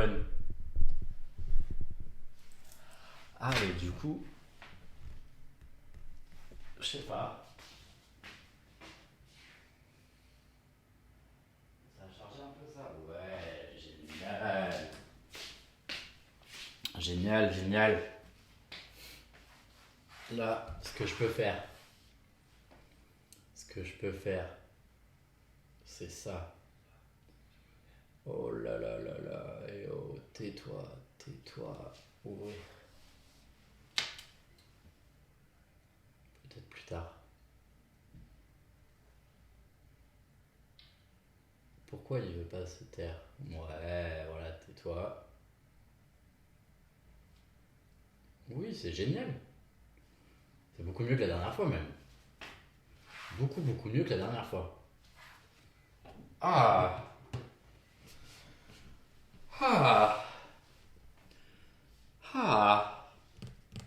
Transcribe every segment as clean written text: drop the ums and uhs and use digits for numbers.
téléphone. Ah, et du coup, je sais pas. Ça a chargé un peu ça. Ouais, génial. Génial, génial. Là, ce que je peux faire, c'est ça. Oh là là là là, et oh, tais-toi, tais-toi. Oui, peut-être plus tard. Pourquoi il veut pas se taire? Ouais, voilà, tais-toi. Oui, c'est génial. C'est beaucoup mieux que la dernière fois même. Beaucoup, beaucoup mieux que la dernière fois. Ah, ah, ah.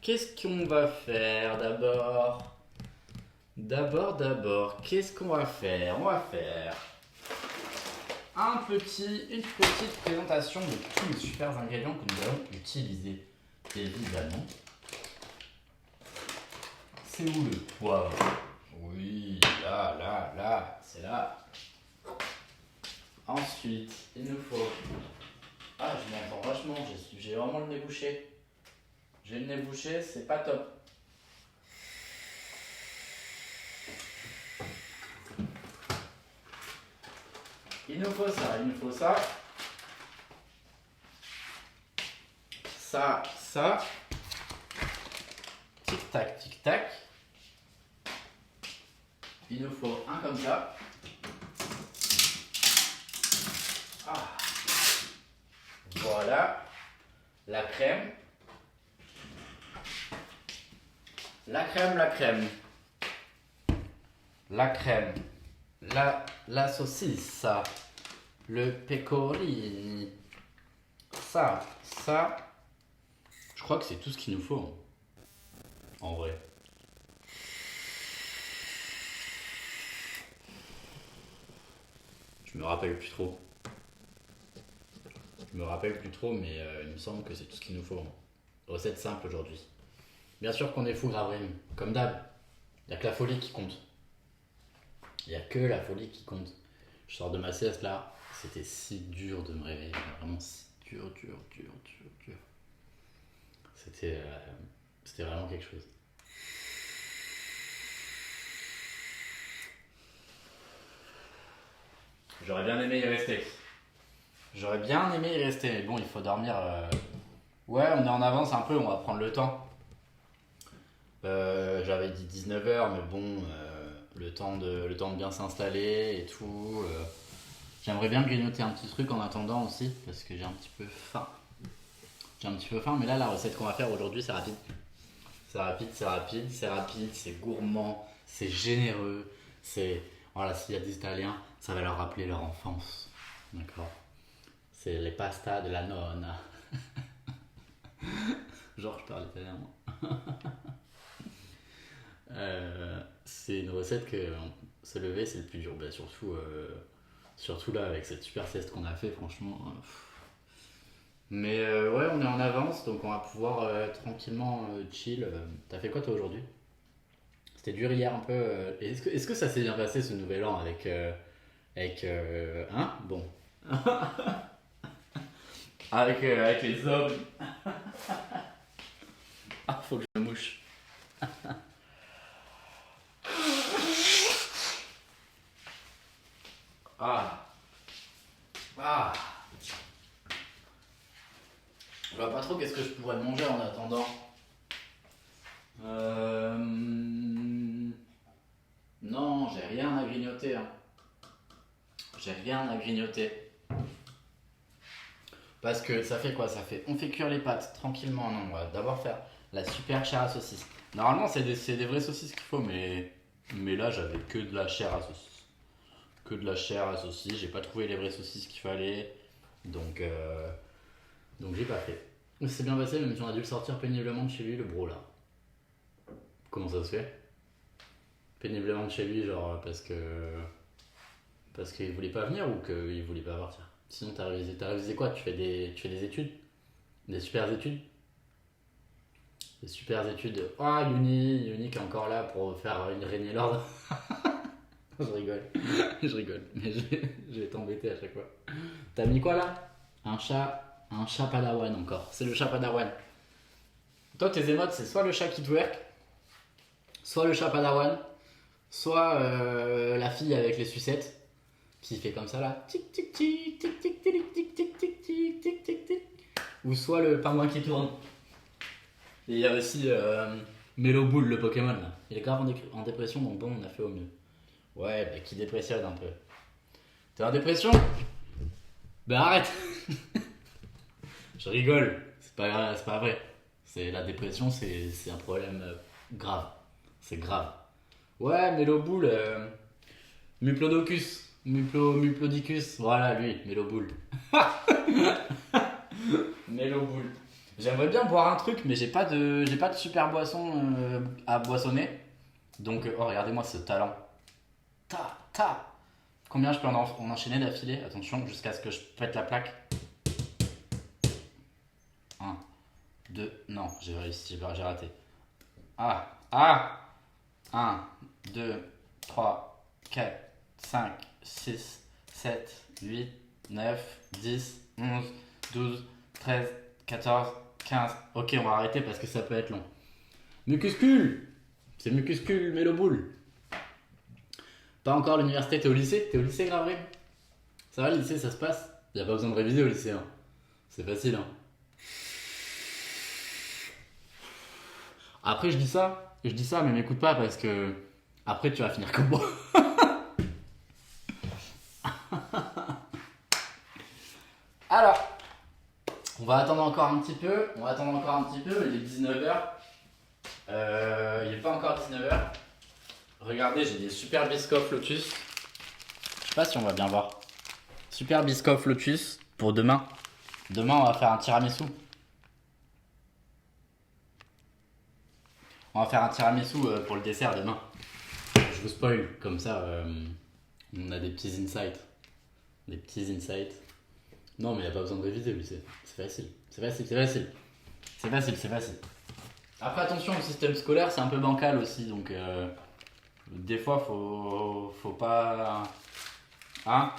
Qu'est-ce qu'on va faire d'abord? D'abord, qu'est-ce qu'on va faire? On va faire une petite présentation de tous les super ingrédients que nous allons utiliser. Évidemment. C'est où le poivre? Oui, là, c'est là. Ensuite, il nous faut... Ah, je m'entends vachement, j'ai vraiment le nez bouché. J'ai le nez bouché, c'est pas top. Il nous faut ça. Ça. Tic tac, tic tac. Il nous faut un comme ça. Ah. Voilà. La crème. La crème. La saucisse. Le pecorini. Ça. Je crois que c'est tout ce qu'il nous faut. En vrai. Je me rappelle plus trop. Mais il me semble que c'est tout ce qu'il nous faut. Recette simple aujourd'hui. Bien sûr qu'on est fou Gravrim, comme d'hab. Il n'y a que la folie qui compte. Je sors de ma sieste là. C'était si dur de me réveiller. Vraiment si dur. C'était vraiment quelque chose. J'aurais bien aimé y rester. Mais bon, il faut dormir. Ouais, on est en avance un peu, on va prendre le temps. J'avais dit 19h, mais bon, le temps de bien s'installer et tout. J'aimerais bien grignoter un petit truc en attendant aussi, parce que j'ai un petit peu faim. Mais là, la recette qu'on va faire aujourd'hui, c'est rapide. C'est gourmand, c'est généreux. Voilà, s'il y a des Italiens, ça va leur rappeler leur enfance. D'accord? C'est les pastas de la nonna. Genre, je parle italien, moi. C'est une recette que se lever, c'est le plus dur. Bah, surtout là, avec cette super sieste qu'on a fait, franchement. Mais ouais, on est en avance, donc on va pouvoir tranquillement chill. T'as fait quoi toi aujourd'hui? C'était dur hier un peu. Est-ce que ça s'est bien passé ce nouvel an hein? Bon. Avec les hommes. Ah, faut que je me mouche. Ah. Ah. Je vois pas trop qu'est-ce que je pourrais manger en attendant. Non, j'ai rien à grignoter. Hein. Parce que ça fait quoi? On fait cuire les pâtes tranquillement. Non, on va d'abord faire la super chair à saucisse. Normalement, c'est des vraies saucisses qu'il faut, mais là, j'avais que de la chair à saucisse. J'ai pas trouvé les vraies saucisses qu'il fallait. Donc j'ai pas fait. C'est bien passé, même si on a dû le sortir péniblement de chez lui, le bro là. Comment ça se fait? Péniblement de chez lui, genre parce qu'il voulait pas venir ou qu'il voulait pas partir? Sinon, t'as révisé quoi? Tu fais des études? Des super études? Des super études. Ah, Uni qui est encore là pour faire régner l'ordre. Je rigole. Je rigole. Mais je vais t'embêter à chaque fois. T'as mis quoi là? Un chat padawan encore. C'est le chat padawan. Toi, tes émotes, c'est soit le chat qui twerk, soit le chat padawan, soit la fille avec les sucettes qui fait comme ça là. Tic tic tic tic tic tic tic tic tic tic tic tic tic. Ou soit le pingouin qui tourne. Et il y a aussi Melo Bull, le Pokémon là. Il est grave en dépression, donc bon, on a fait au mieux. Ouais, bah qui dépressionne un peu. T'es en dépression? Ben arrête. Je rigole, c'est pas vrai. La dépression, c'est un problème grave. C'est grave. Ouais, Melo Bull, Muplodicus, voilà lui, Melo Bull. Melo Bull. J'aimerais bien boire un truc, mais j'ai pas de super boisson à boissonner. Donc, oh, regardez-moi ce talent. Ta. Combien je peux en enchaîner d'affilée? Attention, jusqu'à ce que je pète la plaque. 1, 2, non, j'ai réussi, j'ai raté. 1, 2, 3, 4, 5, 6, 7, 8, 9, 10, 11, 12, 13, 14, 15. Ok, on va arrêter parce que ça peut être long. Mucuscule. C'est Mucuscule Melo Bull. Pas encore l'université, t'es au lycée? T'es au lycée, Gravery? Ça va, le lycée, ça se passe? Y'a pas besoin de réviser au lycée, hein. C'est facile, hein. Après, je dis ça, mais m'écoute pas parce que après, tu vas finir comme moi. Alors, on va attendre encore un petit peu, mais il est 19h. Il est pas encore 19h. Regardez, j'ai des super Biscoff Lotus. Je sais pas si on va bien voir. Super Biscoff Lotus pour demain. Demain, on va faire un tiramisu. On va faire un tiramisu pour le dessert demain. Je vous spoil, comme ça, on a des petits insights. Des petits insights. Non, mais il n'y a pas besoin de réviser, lui, c'est facile. C'est facile. Après, attention, le système scolaire, c'est un peu bancal aussi, donc des fois, faut pas... Hein?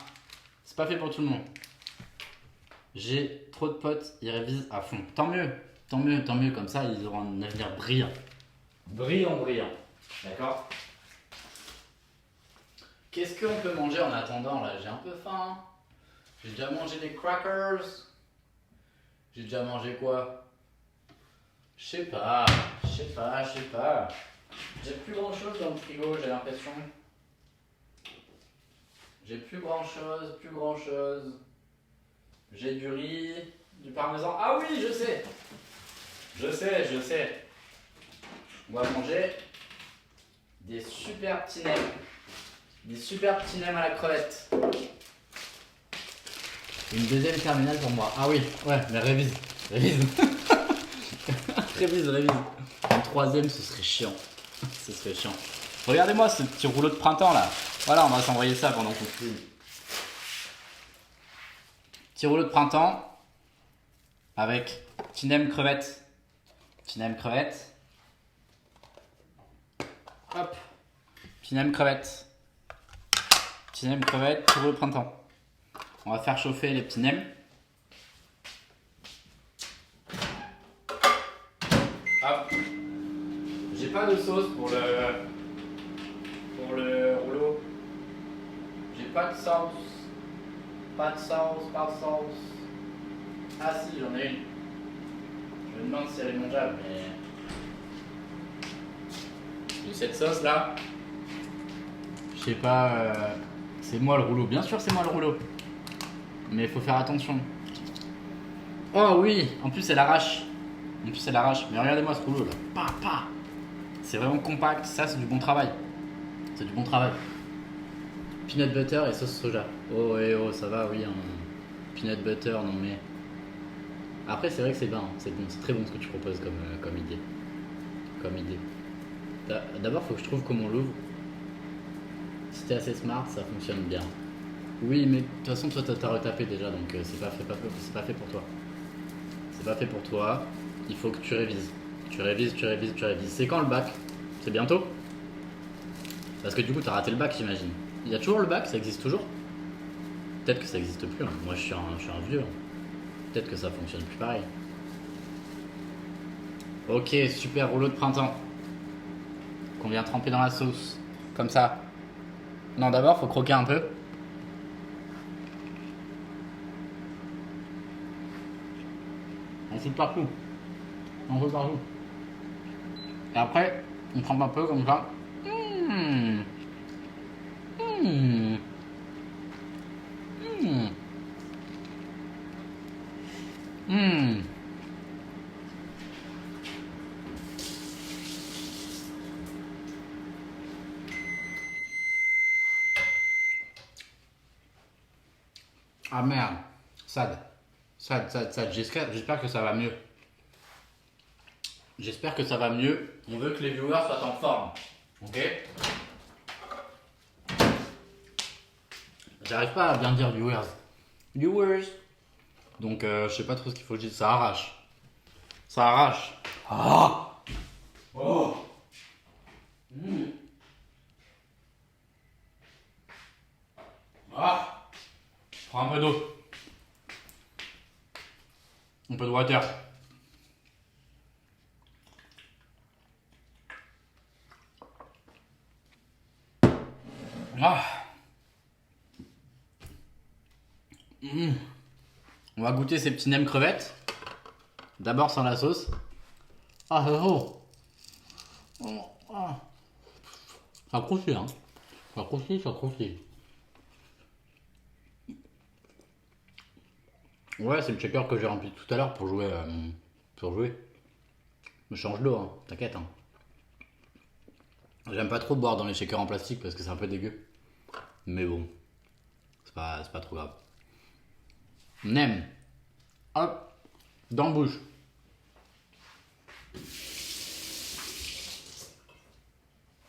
C'est pas fait pour tout le monde. J'ai trop de potes, ils révisent à fond. Tant mieux, comme ça, ils auront un avenir brillant. Brillant. D'accord? Qu'est-ce qu'on peut manger en attendant là? J'ai un peu faim. J'ai déjà mangé des crackers. J'ai déjà mangé quoi? Je sais pas. J'ai plus grand chose dans le frigo, j'ai l'impression. J'ai plus grand chose. J'ai du riz, du parmesan. Ah oui, je sais. On va manger des super petits nems. Des super petits nems à la crevette. Une deuxième terminale pour moi. Ah oui, ouais, mais révise. révise. Une troisième, ce serait chiant. Regardez-moi ce petit rouleau de printemps là. Voilà, on va s'envoyer ça pendant qu'on filme. Petit rouleau de printemps avec petit nem crevette. Hop. Petit nem crevette. Petit rouleau de printemps. On va faire chauffer les petits nems. Hop. J'ai pas de sauce pour le rouleau. J'ai pas de sauce. Pas de sauce. Ah si, j'en ai une. Je me demande si elle est mangeable, mais... J'ai cette sauce là. Je sais pas... C'est moi le rouleau. Bien sûr c'est moi le rouleau. Mais il faut faire attention. Oh oui, en plus elle arrache. Mais regardez-moi ce rouleau là. C'est vraiment compact. Ça c'est du bon travail. Peanut butter et sauce soja. Oh, ça va, oui. Peanut butter, non mais... Après, c'est vrai que c'est bien. C'est bon, c'est très bon ce que tu proposes comme idée. D'abord, faut que je trouve comment on l'ouvre. Si t'es assez smart, ça fonctionne bien. Oui, mais de toute façon, toi, t'as retapé déjà, donc c'est pas fait pour toi. C'est pas fait pour toi. Il faut que tu révises. Tu révises, tu révises, tu révises. C'est quand le bac? C'est bientôt? Parce que du coup, t'as raté le bac, j'imagine. Il y a toujours le bac, ça existe toujours? Peut-être que ça existe plus, hein. Moi, je suis un vieux, hein. Peut-être que ça fonctionne plus pareil. Ok, super rouleau de printemps qu'on vient tremper dans la sauce. Comme ça. Non, d'abord, faut croquer un peu. On fout partout. On fout partout. Et après, on trempe un peu comme ça. Mmh. Mmh. Mmh. Mmh. Ah merde. Sad. Sad. J'espère que ça va mieux. J'espère que ça va mieux. On veut que les viewers soient en forme. Ok? J'arrive pas à bien dire viewers. Viewers. Donc je sais pas trop ce qu'il faut que je dise. Ça arrache. Ça arrache. Ah! Oh! Mmh. Ah! Prends un peu d'eau. Un peu de water. Ah! Mmh. On va goûter ces petits nems crevettes. D'abord sans la sauce. Ah, oh! Oh, ah. Ça croustille, hein. Ça croustille, ça croustille. Ouais, c'est le shaker que j'ai rempli tout à l'heure pour jouer. Pour jouer. Je change l'eau, hein. T'inquiète, hein. J'aime pas trop boire dans les shakers en plastique parce que c'est un peu dégueu. Mais bon, c'est pas trop grave. Nem. Hop. Dans la bouche.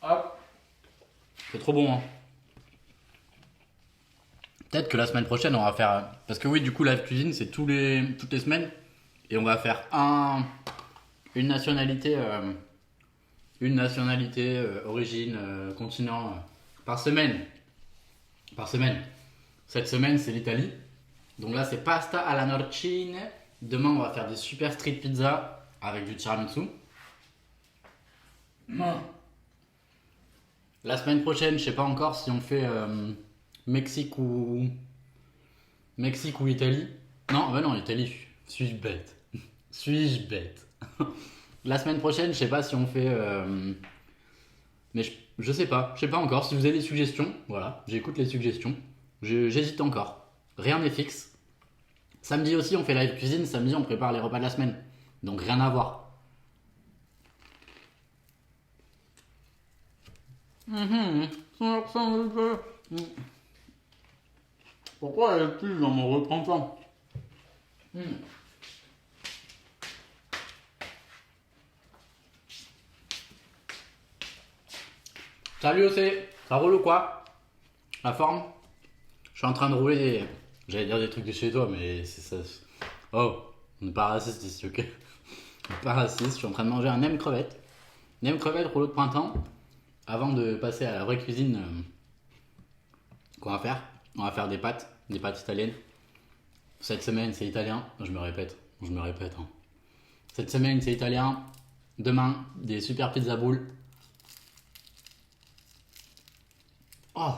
Hop. C'est trop bon, hein. Peut-être que la semaine prochaine, on va faire. Parce que oui, du coup, la cuisine, c'est toutes les semaines. Et on va faire une nationalité. Origine, continent. Par semaine. Par semaine. Cette semaine, c'est l'Italie. Donc là, c'est pasta alla norcine. Demain, on va faire des super street pizza avec du tiramisu. La semaine prochaine, je sais pas encore si on fait Mexique ou Mexique ou Italie. Non, bah non, Italie. Suis-je bête? Suis-je bête? La semaine prochaine, je sais pas si on fait. Mais je sais pas. Je sais pas encore. Si vous avez des suggestions, voilà, j'écoute les suggestions. J'hésite encore. Rien n'est fixe. Samedi aussi, on fait live cuisine. Samedi, on prépare les repas de la semaine. Donc rien à voir. Pourquoi elle est plus dans mon reprentant? Salut OC, ça roule ou quoi? La forme? Je suis en train de rouler. J'allais dire des trucs de chez toi, mais c'est ça. Oh, on n'est pas raciste ici, ok? On n'est pas raciste, je suis en train de manger un nem crevette. Nem crevette, rouleau de printemps. Avant de passer à la vraie cuisine qu'on va faire, on va faire des pâtes italiennes. Cette semaine, c'est italien. Je me répète. Hein. Cette semaine, c'est italien. Demain, des super pizzas boules. Oh!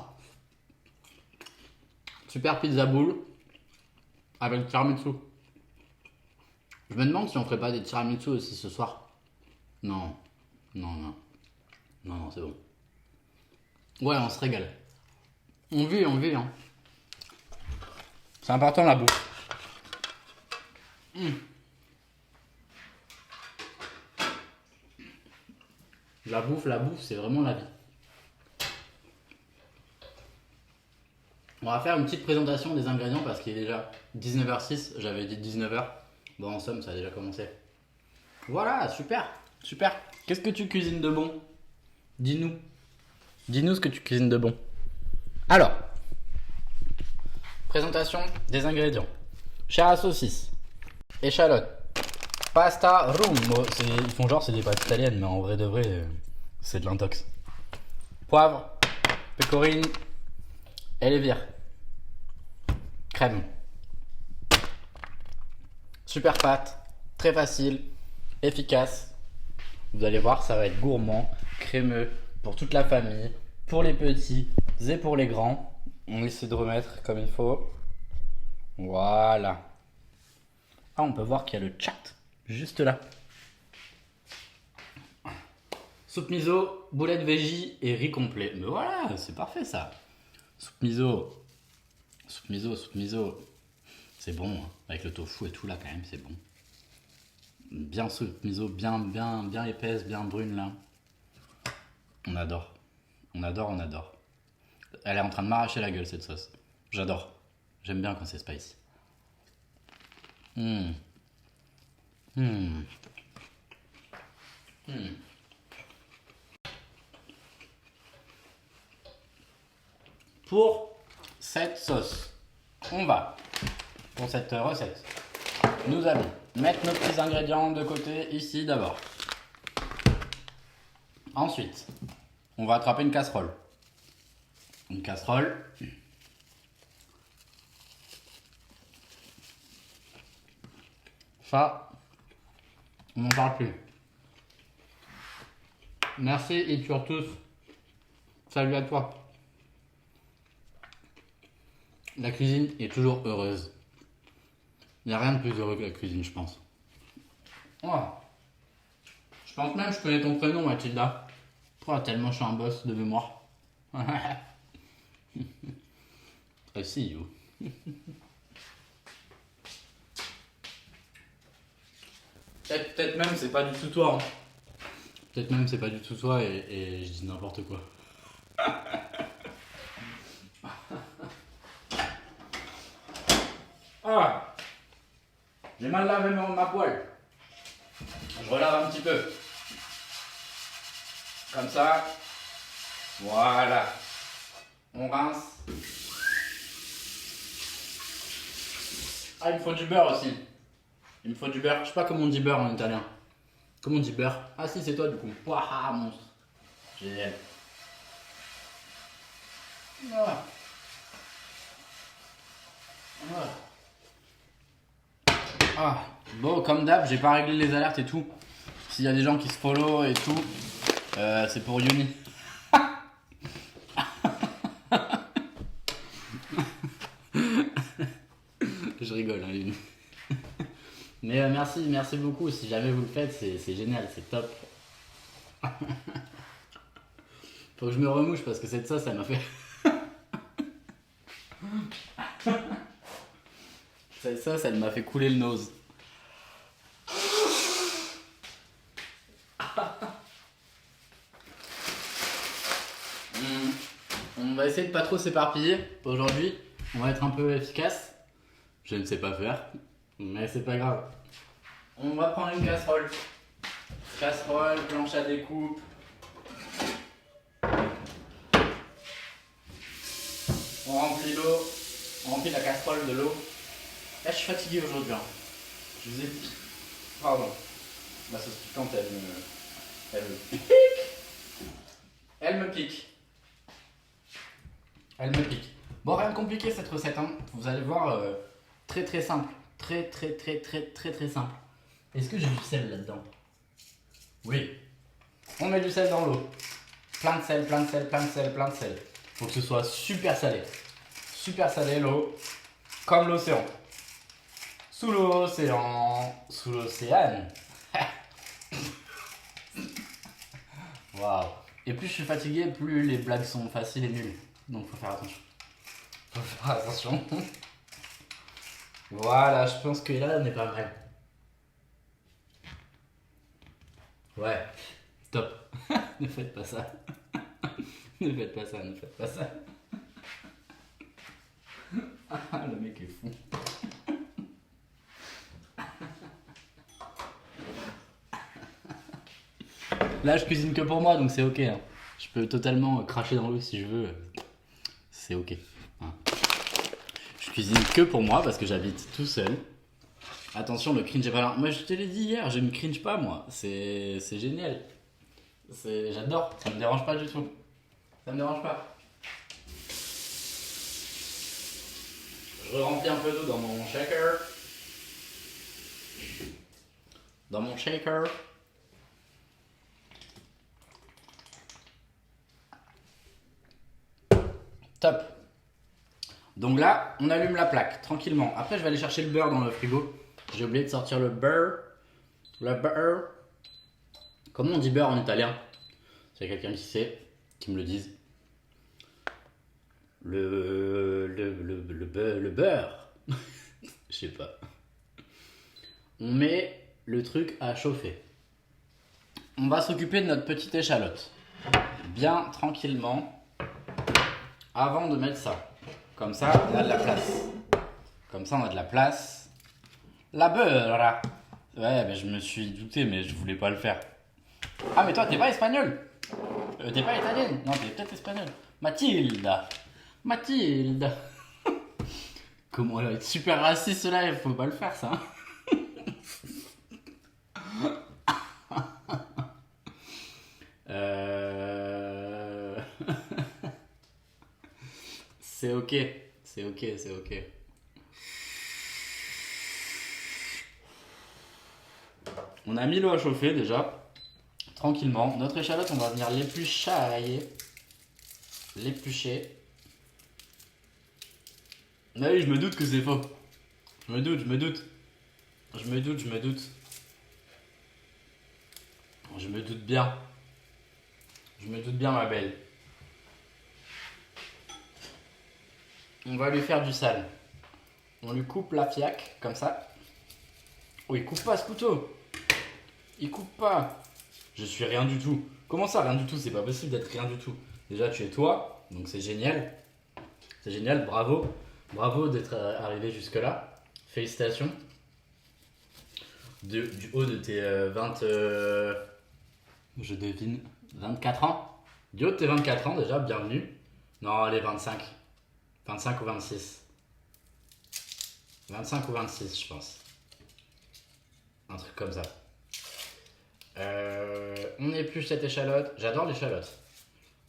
Super pizza boule avec tiramisu. Je me demande si on ferait pas des tiramisu aussi ce soir. Non, non, c'est bon. Ouais, on se régale. On vit, hein. C'est important la bouffe. La bouffe, c'est vraiment la vie. On va faire une petite présentation des ingrédients parce qu'il est déjà 19h06, j'avais dit 19h. Bon, en somme, ça a déjà commencé. Voilà, super. Qu'est-ce que tu cuisines de bon? Dis-nous. Dis-nous ce que tu cuisines de bon. Alors, Présentation des ingrédients. Chair à saucisse, échalote, pasta rum. Ils font genre c'est des pâtes italiennes, mais en vrai de vrai, c'est de l'intox. Poivre, pecorine et levure. Crème. Super pâte, très facile, efficace. Vous allez voir, ça va être gourmand, crémeux pour toute la famille, pour les petits et pour les grands. On essaie de remettre comme il faut. Voilà. Ah, on peut voir qu'il y a le chat juste là. Soupe miso, boulettes veggie et riz complet. Mais voilà, c'est parfait ça. Soupe miso. Soupe miso, soupe miso. C'est bon, hein. Avec le tofu et tout là quand même, c'est bon. Bien soupe miso, bien épaisse, bien brune là. On adore. On adore, on adore. Elle est en train de m'arracher la gueule cette sauce. J'adore. J'aime bien quand c'est spicy. Pour cette sauce, on va, pour cette recette, nous allons mettre nos petits ingrédients de côté ici d'abord. Ensuite, on va attraper une casserole. Une casserole. Ça, on n'en parle plus. Merci et tu tous. Salut à toi. La cuisine est toujours heureuse. Il n'y a rien de plus heureux que la cuisine, je pense. Oh. Je pense même que je connais ton prénom, Mathilda. Oh, tellement je suis un boss de mémoire. I see you. Peut-être même c'est pas du tout toi. Hein. Peut-être même c'est pas du tout toi et je dis n'importe quoi. Ah, j'ai mal lavé ma poêle. Je relave un petit peu. Comme ça. Voilà. On rince. Ah, il me faut du beurre aussi. Il me faut du beurre. Je sais pas comment on dit beurre en italien. Comment on dit beurre? Ah si, c'est toi du coup. Waouh, monstre. Génial. Voilà. Voilà. Ah, bon, comme d'hab, j'ai pas réglé les alertes et tout. S'il y a des gens qui se follow et tout, c'est pour Yuni. Je rigole, hein, Yuni. Mais merci beaucoup. Si jamais vous le faites, c'est génial, c'est top. Faut que je me remouche parce que cette sauce, ça m'a fait. Cette sauce, elle m'a fait couler le nose. On va essayer de pas trop s'éparpiller aujourd'hui. On va être un peu efficace. Je ne sais pas faire, mais c'est pas grave. On va prendre une casserole. Casserole, planche à découpe. On remplit l'eau. On remplit la casserole de l'eau. Là, je suis fatigué aujourd'hui. Hein. Je vous ai dit. Pardon. Ma sauce piquante, elle me pique. Elle me pique. Elle me pique. Bon, rien de compliqué cette recette. Hein. Vous allez voir, très simple. Très simple. Est-ce que j'ai du sel là-dedans? Oui. On met du sel dans l'eau. Plein de sel. Faut que ce soit super salé. Super salé l'eau. Comme l'océan. Sous l'océan. Sous l'océan. Waouh. Et plus je suis fatigué, plus les blagues sont faciles et nulles. Donc faut faire attention. Voilà, je pense que là on est pas mal. Ouais, top. Ne faites pas ça. Ne faites pas ça. Ah, le mec est fou. Là, je cuisine que pour moi, donc c'est ok. Hein. Je peux totalement cracher dans l'eau si je veux. C'est ok. Hein. Je cuisine que pour moi parce que j'habite tout seul. Attention, le cringe est pas là. Moi, je te l'ai dit hier, je ne cringe pas, moi. C'est génial. J'adore, ça me dérange pas du tout. Ça me dérange pas. Je remplis un peu d'eau dans mon shaker. Dans mon shaker. Top. Donc là, on allume la plaque tranquillement. Après, je vais aller chercher le beurre dans le frigo. J'ai oublié de sortir le beurre. Le beurre. Comment on dit beurre en italien? S'il y a quelqu'un qui sait, qui me le dise. Le beurre. Je sais pas. On met le truc à chauffer. On va s'occuper de notre petite échalote. Bien tranquillement. Avant de mettre ça. Comme ça, on a de la place. Comme ça, on a de la place. La beurre. Ouais, ben je me suis douté, mais je voulais pas le faire. Ah, mais toi, t'es pas espagnol. T'es pas italienne. Non, t'es peut-être espagnol. Mathilda. Mathilde. Comment elle va être super raciste là, il faut pas le faire ça. C'est ok, c'est ok, c'est ok. On a mis l'eau à chauffer déjà, tranquillement. Notre échalote, on va venir l'éplucher. L'éplucher. Ah oui, je me doute que c'est faux. Je me doute. Je me doute bien. Je me doute bien, ma belle. On va lui faire du sale. On lui coupe la fiaque, comme ça. Oh, il coupe pas ce couteau. Il coupe pas. Je suis rien du tout. Comment ça, rien du tout? C'est pas possible d'être rien du tout. Déjà, tu es toi, donc c'est génial. C'est génial, bravo. Bravo d'être arrivé jusque-là. Félicitations. Du haut de tes 20... je devine, 24 ans. Du haut de tes 24 ans déjà, bienvenue. Non, allez, 25. 25 ou 26. 25 ou 26, je pense. Un truc comme ça. On épluche cette échalote. J'adore l'échalote.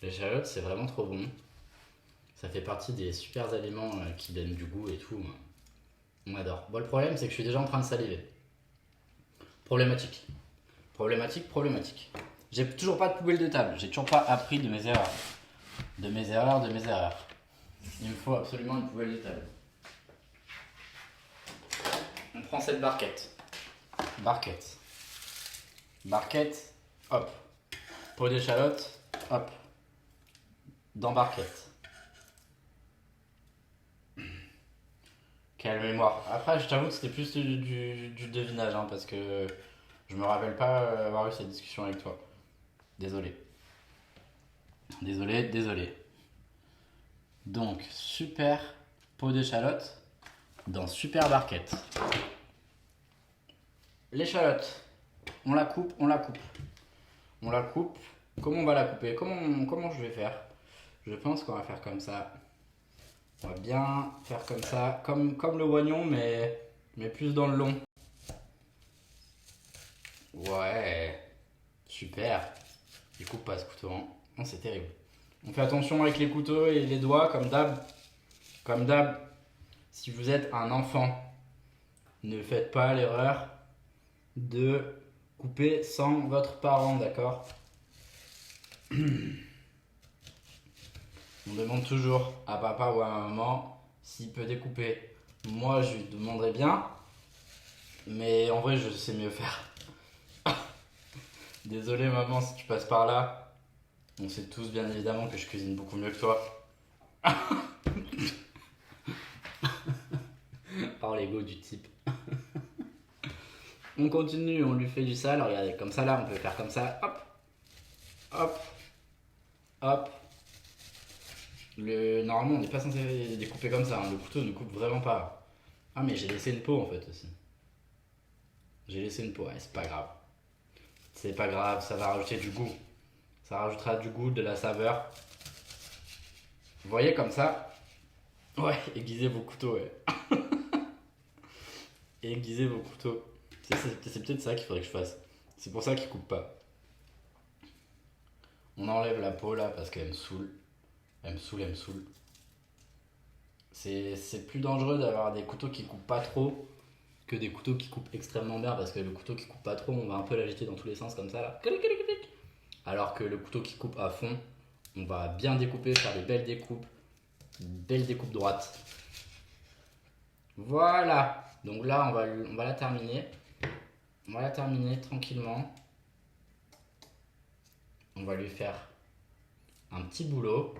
L'échalote, c'est vraiment trop bon. Ça fait partie des super aliments qui donnent du goût et tout. On adore. Bon, le problème, c'est que je suis déjà en train de saliver. Problématique. J'ai toujours pas de poubelle de table. J'ai toujours pas appris de mes erreurs. De mes erreurs. Il me faut absolument une poubelle de table. On prend cette barquette. Barquette, hop. Pot d'échalote, hop. Dans barquette. Quelle mémoire. Après, je t'avoue que c'était plus du devinage, hein, parce que je me rappelle pas avoir eu cette discussion avec toi. Désolé. Donc, super pot d'échalote dans super barquette. L'échalote, on la coupe. Comment on va la couper? Comment je vais faire? Je pense qu'on va faire comme ça. On va bien faire comme ça, comme le oignon, mais plus dans le long. Ouais, super. Il coupe pas ce couteau, hein. Non, c'est terrible. On fait attention avec les couteaux et les doigts, comme d'hab. Si vous êtes un enfant, ne faites pas l'erreur de couper sans votre parent, d'accord? On demande toujours à papa ou à maman s'il peut découper. Moi, je lui demanderais bien, mais en vrai, je sais mieux faire. Désolé, maman, si tu passes par là. On sait tous, bien évidemment, que je cuisine beaucoup mieux que toi. Oh, l'ego du type. On continue, on lui fait du sale. Regardez, comme ça, là, on peut faire comme ça. Hop. Normalement, on n'est pas censé découper comme ça, hein. Le couteau ne coupe vraiment pas. Ah, mais j'ai laissé une peau en fait aussi. Ouais, c'est pas grave. Ça va rajouter du goût. Ça rajoutera du goût, de la saveur. Vous voyez comme ça, Ouais, aiguisez vos couteaux, ouais. Aiguisez vos couteaux. C'est peut-être ça qu'il faudrait que je fasse. C'est pour ça qu'il coupe pas. On enlève la peau là parce qu'elle me saoule. Elle me saoule, elle me saoule. C'est plus dangereux d'avoir des couteaux qui coupent pas trop que des couteaux qui coupent extrêmement bien, parce que le couteau qui coupe pas trop, on va un peu l'agiter dans tous les sens comme ça là. Alors que le couteau qui coupe à fond, on va bien découper, faire des belles découpes droites. Voilà. Donc là, on va la terminer. On va la terminer tranquillement. On va lui faire un petit boulot.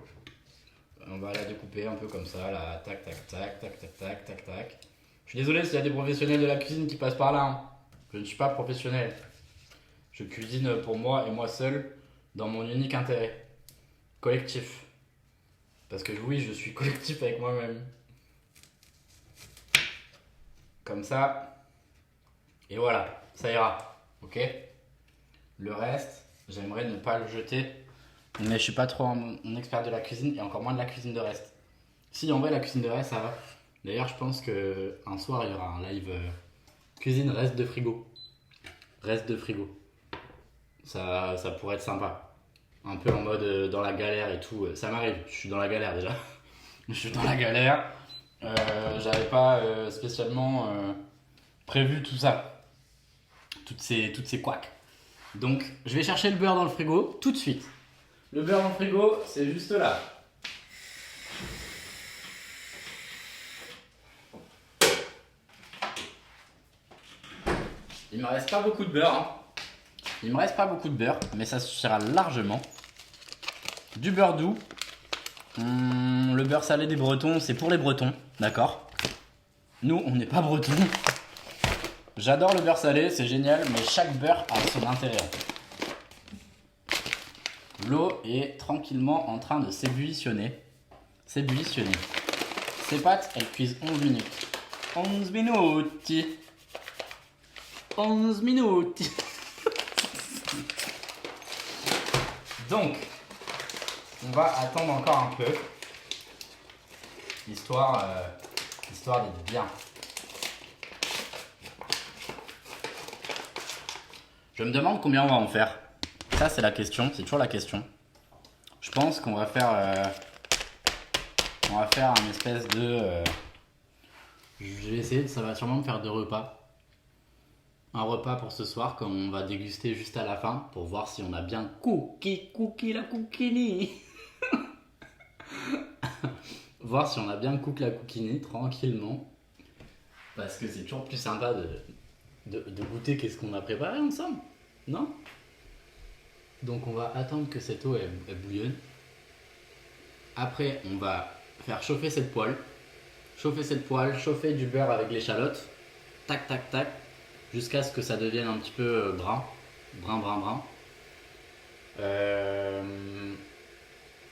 On va la découper un peu comme ça, là, tac, tac, tac, tac, tac, tac, tac, tac. Je suis désolé s'il y a des professionnels de la cuisine qui passent par là. Hein. Je ne suis pas professionnel. Je cuisine pour moi et moi seul, dans mon unique intérêt. Collectif. Parce que oui, je suis collectif avec moi-même. Comme ça. Et voilà, ça ira. Ok ? Le reste, j'aimerais ne pas le jeter. Mais je suis pas trop un expert de la cuisine et encore moins de la cuisine de reste. Si, en vrai, la cuisine de reste, ça va. D'ailleurs, je pense qu'un soir, il y aura un live cuisine reste de frigo. Reste de frigo. Ça pourrait être sympa. Un peu en mode dans la galère et tout. Ça m'arrive, je suis dans la galère déjà. Je suis dans la galère. J'avais pas spécialement prévu tout ça. Toutes ces couacs. Donc, je vais chercher le beurre dans le frigo tout de suite. Le beurre dans le frigo, c'est juste là. Il me reste pas beaucoup de beurre. Hein. Il me reste pas beaucoup de beurre, mais ça suffira largement. Du beurre doux. Le beurre salé des Bretons, c'est pour les Bretons, d'accord ? Nous, on n'est pas Bretons. J'adore le beurre salé, c'est génial, mais chaque beurre a son intérêt. L'eau est tranquillement en train de s'ébullitionner. Ces pâtes, elles cuisent 11 minutes. 11 minutes. 11 minutes. Donc, on va attendre encore un peu. Histoire d'être bien. Je me demande combien on va en faire. Ça, c'est la question. C'est toujours la question. Je pense qu'on va faire... un espèce de... je vais essayer, ça va sûrement me faire 2 repas. Un repas pour ce soir, comme on va déguster juste à la fin, pour voir si on a bien cookie la cookini. Voir si on a bien cook la cookini, tranquillement. Parce que c'est toujours plus sympa de goûter qu'est-ce qu'on a préparé ensemble, non ? Donc on va attendre que cette eau elle bouillonne. Après, on va faire chauffer cette poêle. Chauffer du beurre avec l'échalote. Tac, tac, tac. Jusqu'à ce que ça devienne un petit peu brun. Brun.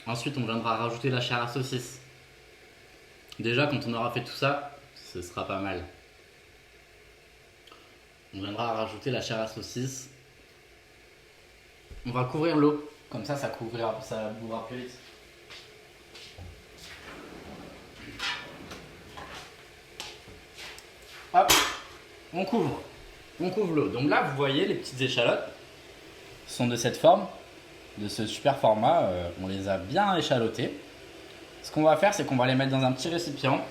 Ensuite, on viendra rajouter la chair à saucisse. Déjà, quand on aura fait tout ça, ce sera pas mal. On viendra rajouter la chair à saucisse. On va couvrir l'eau. Comme ça bouillera plus vite. Hop, on couvre l'eau. Donc là, vous voyez, les petites échalotes sont de cette forme, de ce super format. On les a bien échalotées. Ce qu'on va faire, c'est qu'on va les mettre dans un petit récipient.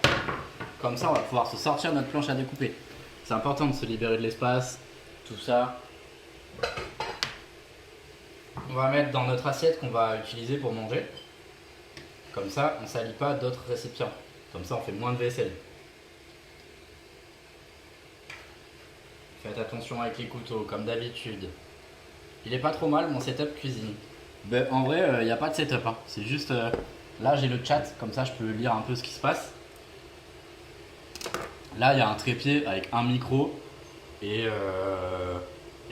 Comme ça, on va pouvoir se sortir notre planche à découper. C'est important de se libérer de l'espace, tout ça. On va mettre dans notre assiette qu'on va utiliser pour manger. Comme ça, on ne salit pas d'autres récipients. Comme ça, on fait moins de vaisselle. Faites attention avec les couteaux, comme d'habitude. Il est pas trop mal mon setup cuisine. Ben, en vrai, il n'y a pas de setup. Hein. C'est juste... là, j'ai le chat, comme ça, je peux lire un peu ce qui se passe. Là, il y a un trépied avec un micro et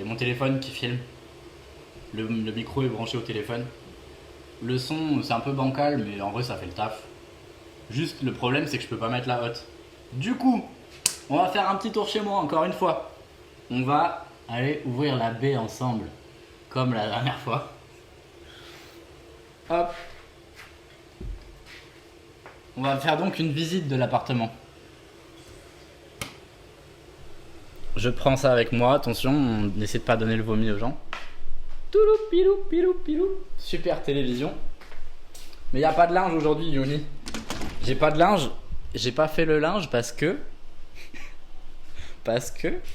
mon téléphone qui filme. Le micro est branché au téléphone. Le son, c'est un peu bancal, mais en vrai, ça fait le taf. Juste, le problème, c'est que je peux pas mettre la hotte. Du coup, on va faire un petit tour chez moi, encore une fois. On va aller ouvrir la baie ensemble, comme la dernière fois. Hop. On va faire donc une visite de l'appartement. Je prends ça avec moi, attention, on n'essaie de pas donner le vomi aux gens. Toulou, pilou, pilou, pilou. Super télévision. Mais il n'y a pas de linge aujourd'hui, Yoni. J'ai pas de linge. J'ai pas fait le linge parce que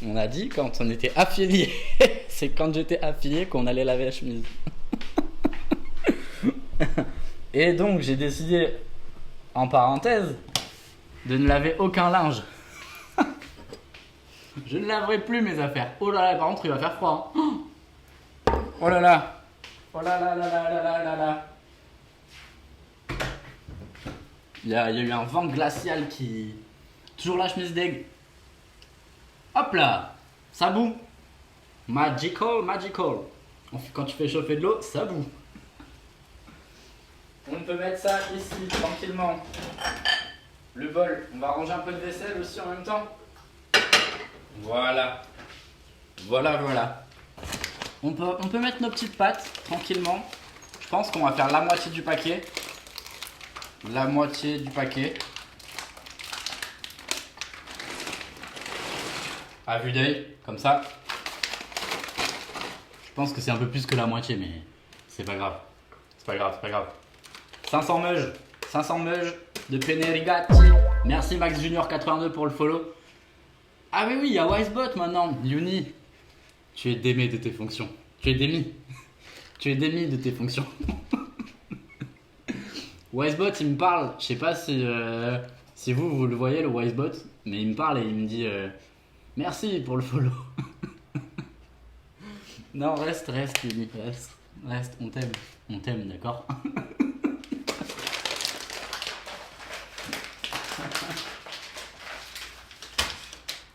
on a dit quand on était affilié. C'est quand j'étais affilié qu'on allait laver la chemise. Et donc j'ai décidé, en parenthèse, de ne laver aucun linge. Je ne laverai plus mes affaires. Oh là là, par contre il va faire froid. Hein. Oh là là. Oh là là là là là là là là. Il y a eu un vent glacial qui... Toujours la chemise d'aigle. Hop là. Ça boue. Magical, magical. Quand tu fais chauffer de l'eau, ça boue. On peut mettre ça ici, tranquillement. Le bol. On va ranger un peu de vaisselle aussi en même temps. Voilà. Voilà, voilà. On peut mettre nos petites pâtes, tranquillement. Je pense qu'on va faire la moitié du paquet. La moitié du paquet. À vue d'œil, comme ça. Je pense que c'est un peu plus que la moitié, mais c'est pas grave. C'est pas grave, c'est pas grave. 500 meuges de penne rigati. Merci Max Junior 82 pour le follow. Ah oui, il y a Wisebot maintenant. Yuni, tu es démé de tes fonctions. Tu es démis. Tu es démis de tes fonctions. Wisebot, il me parle. Je sais pas si vous le voyez, le Wisebot. Mais il me parle et il me dit merci pour le follow. Non, reste, Yuni. Reste, on t'aime. On t'aime, d'accord?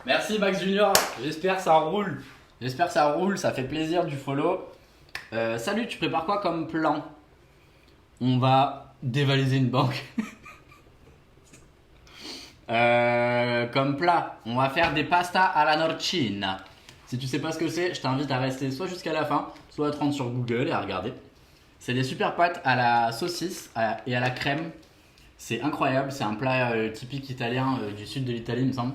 Merci Max Junior, j'espère que ça roule. J'espère que ça roule, ça fait plaisir du follow. Salut, tu prépares quoi comme plan? On va dévaliser une banque. Comme plat, on va faire des pastas à la norcina. Si tu sais pas ce que c'est, je t'invite à rester soit jusqu'à la fin, soit à te rendre sur Google et à regarder. C'est des super pâtes à la saucisse et à la crème. C'est incroyable, c'est un plat typique italien du sud de l'Italie, il me semble.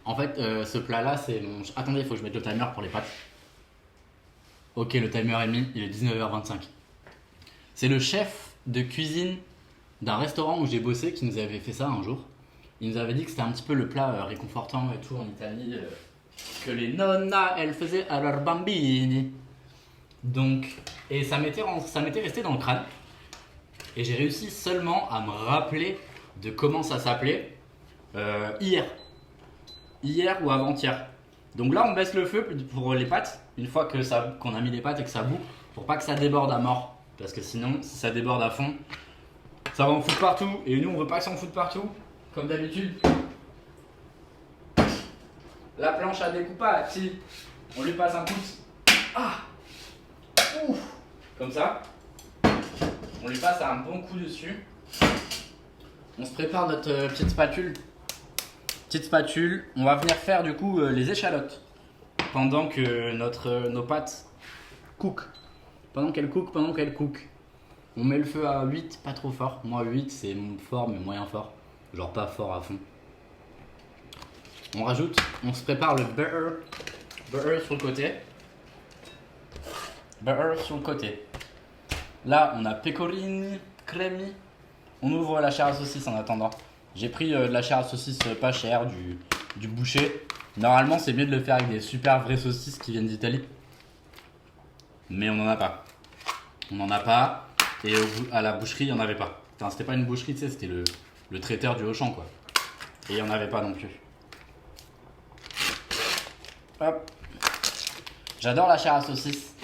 En fait, ce plat-là, c'est mon... Attendez, il faut que je mette le timer pour les pâtes. Ok, le timer est mis, il est 19h25. C'est le chef de cuisine d'un restaurant où j'ai bossé qui nous avait fait ça un jour. Il nous avait dit que c'était un petit peu le plat réconfortant et tout en Italie, que les nonna, elles faisaient à leurs bambini. Donc, et ça m'était resté dans le crâne. Et j'ai réussi seulement à me rappeler de comment ça s'appelait hier ou avant-hier. Donc là, on baisse le feu pour les pâtes, une fois qu'on a mis les pâtes et que ça bout, pour pas que ça déborde à mort. Parce que sinon, si ça déborde à fond, ça va en foutre partout. Et nous, on veut pas que ça en foute partout, comme d'habitude. La planche à découpage, si on lui passe un pouce. Ah, ouf, comme ça. On lui passe un bon coup dessus. On se prépare notre petite spatule. On va venir faire du coup les échalotes pendant que nos pâtes cookent. Pendant qu'elles cookent. On met le feu à 8, pas trop fort. Moi 8 c'est fort mais moyen fort. Genre pas fort à fond. On se prépare le butter sur le côté. Là on a pecorine, cremi. On ouvre la chair à saucisse en attendant. J'ai pris de la chair à saucisse pas chère, du boucher. Normalement, c'est mieux de le faire avec des super vraies saucisses qui viennent d'Italie. Mais on n'en a pas. Et à la boucherie, il n'y en avait pas. Enfin, c'était pas une boucherie, tu sais, c'était le traiteur du Auchan, quoi. Et il n'y en avait pas non plus. Hop. J'adore la chair à saucisse.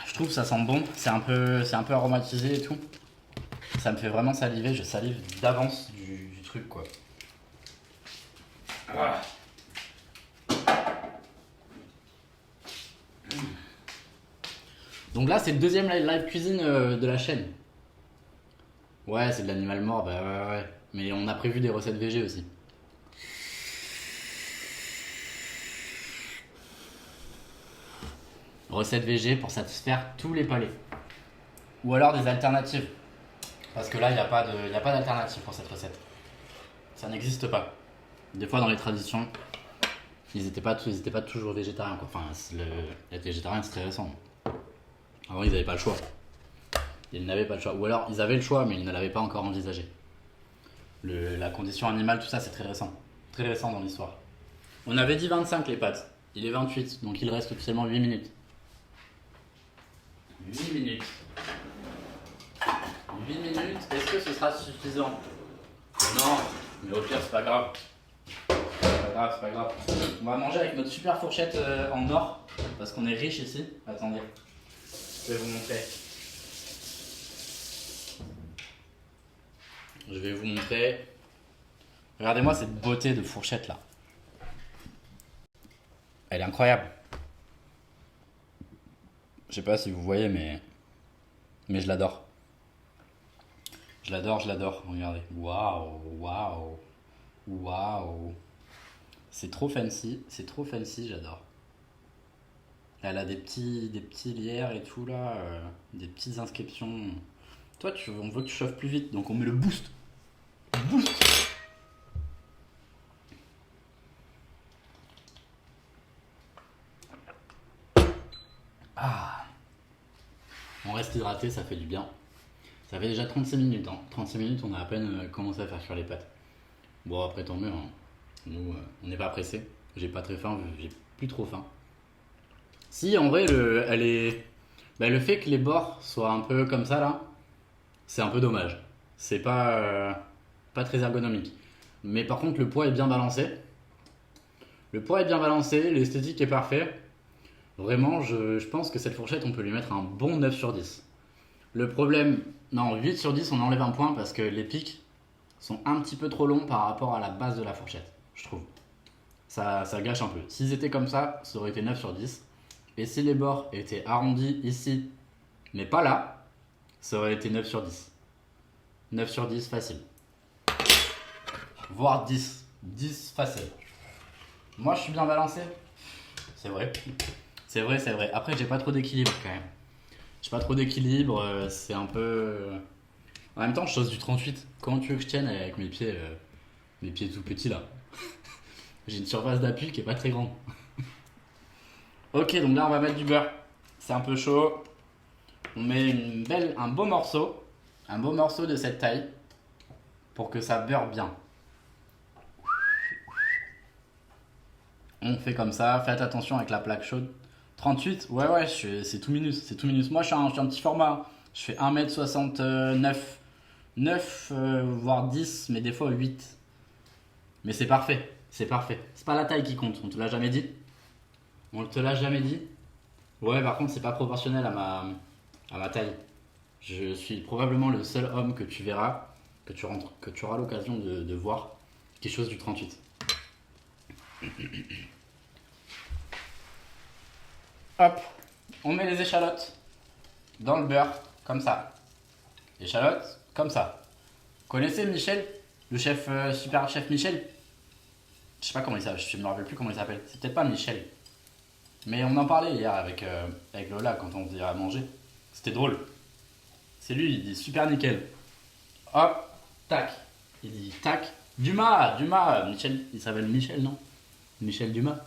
Je trouve que ça sent bon. C'est un peu aromatisé et tout. Ça me fait vraiment saliver, je salive d'avance du truc quoi. Voilà. Donc là c'est le deuxième live cuisine de la chaîne. Ouais, c'est de l'animal mort, bah ouais. Mais on a prévu des recettes VG aussi. Recettes VG pour satisfaire tous les palais. Ou alors des alternatives. Parce que là, il y a pas d'alternative pour cette recette. Ça n'existe pas. Des fois, dans les traditions, ils étaient pas toujours végétariens, quoi. Enfin, être végétarien, c'est très récent. Avant, ils n'avaient pas le choix. Ils n'avaient pas le choix. Ou alors, ils avaient le choix, mais ils ne l'avaient pas encore envisagé. La condition animale, tout ça, c'est très récent. Très récent dans l'histoire. On avait dit 25 les pâtes. Il est 28, donc il reste seulement 8 minutes. 8 minutes. 8 minutes, est-ce que ce sera suffisant? Non, mais au pire, c'est pas grave. C'est pas grave, c'est pas grave. On va manger avec notre super fourchette en or, parce qu'on est riche ici. Attendez, je vais vous montrer. Je vais vous montrer. Regardez-moi cette beauté de fourchette là. Elle est incroyable. Je sais pas si vous voyez, mais je l'adore. Je l'adore, je l'adore. Regardez. Waouh, waouh, waouh. C'est trop fancy, j'adore. Elle a des petits lierres et tout là, des petites inscriptions. Toi, on veut que tu chauffes plus vite, donc on met le boost. Boost. Ah, on reste hydraté, ça fait du bien. Ça fait déjà 36 minutes. Hein. 36 minutes, on a à peine commencé à faire cuire les pâtes. Bon, après, tant mieux. Hein. Nous, on n'est pas pressé. J'ai pas très faim, j'ai plus trop faim. Si, en vrai, le fait que les bords soient un peu comme ça là, c'est un peu dommage. C'est pas très ergonomique. Mais par contre, le poids est bien balancé. Le poids est bien balancé, l'esthétique est parfait. Vraiment, je pense que cette fourchette, on peut lui mettre un bon 9 sur 10. Le problème, non, 8 sur 10, on enlève un point parce que les pics sont un petit peu trop longs par rapport à la base de la fourchette, je trouve. Ça gâche un peu. S'ils étaient comme ça aurait été 9 sur 10. Et si les bords étaient arrondis ici, mais pas là, ça aurait été 9 sur 10. 9 sur 10 facile. Voire 10. 10 facile. Moi, je suis bien balancé. C'est vrai. C'est vrai, c'est vrai. Après, j'ai pas trop d'équilibre quand même. J'ai pas trop d'équilibre, c'est un peu. En même temps, je chose du 38. Comment tu veux que je tienne avec mes pieds tout petits là? J'ai une surface d'appui qui est pas très grande. Ok, donc là, on va mettre du beurre. C'est un peu chaud. On met un beau morceau de cette taille pour que ça beurre bien. On fait comme ça. Faites attention avec la plaque chaude. 38, ouais, c'est tout minus. C'est tout minus. Moi, je suis un petit format. Je fais 1m69. 9, voire 10, mais des fois 8. Mais c'est parfait. C'est parfait. C'est pas la taille qui compte. On te l'a jamais dit? On te l'a jamais dit? Ouais, par contre, c'est pas proportionnel à ma taille. Je suis probablement le seul homme que tu verras, que tu auras l'occasion de voir, qui chose du 38. Hop, on met les échalotes dans le beurre, comme ça. Échalotes, comme ça. Connaissez Michel, le chef, super chef Michel? Je sais pas comment il s'appelle, je me rappelle plus comment il s'appelle. C'est peut-être pas Michel. Mais on en parlait hier avec Lola quand on faisait à manger. C'était drôle. C'est lui, il dit super nickel. Hop, tac. Il dit tac. Dumas, Michel, il s'appelle Michel, non? Michel Dumas.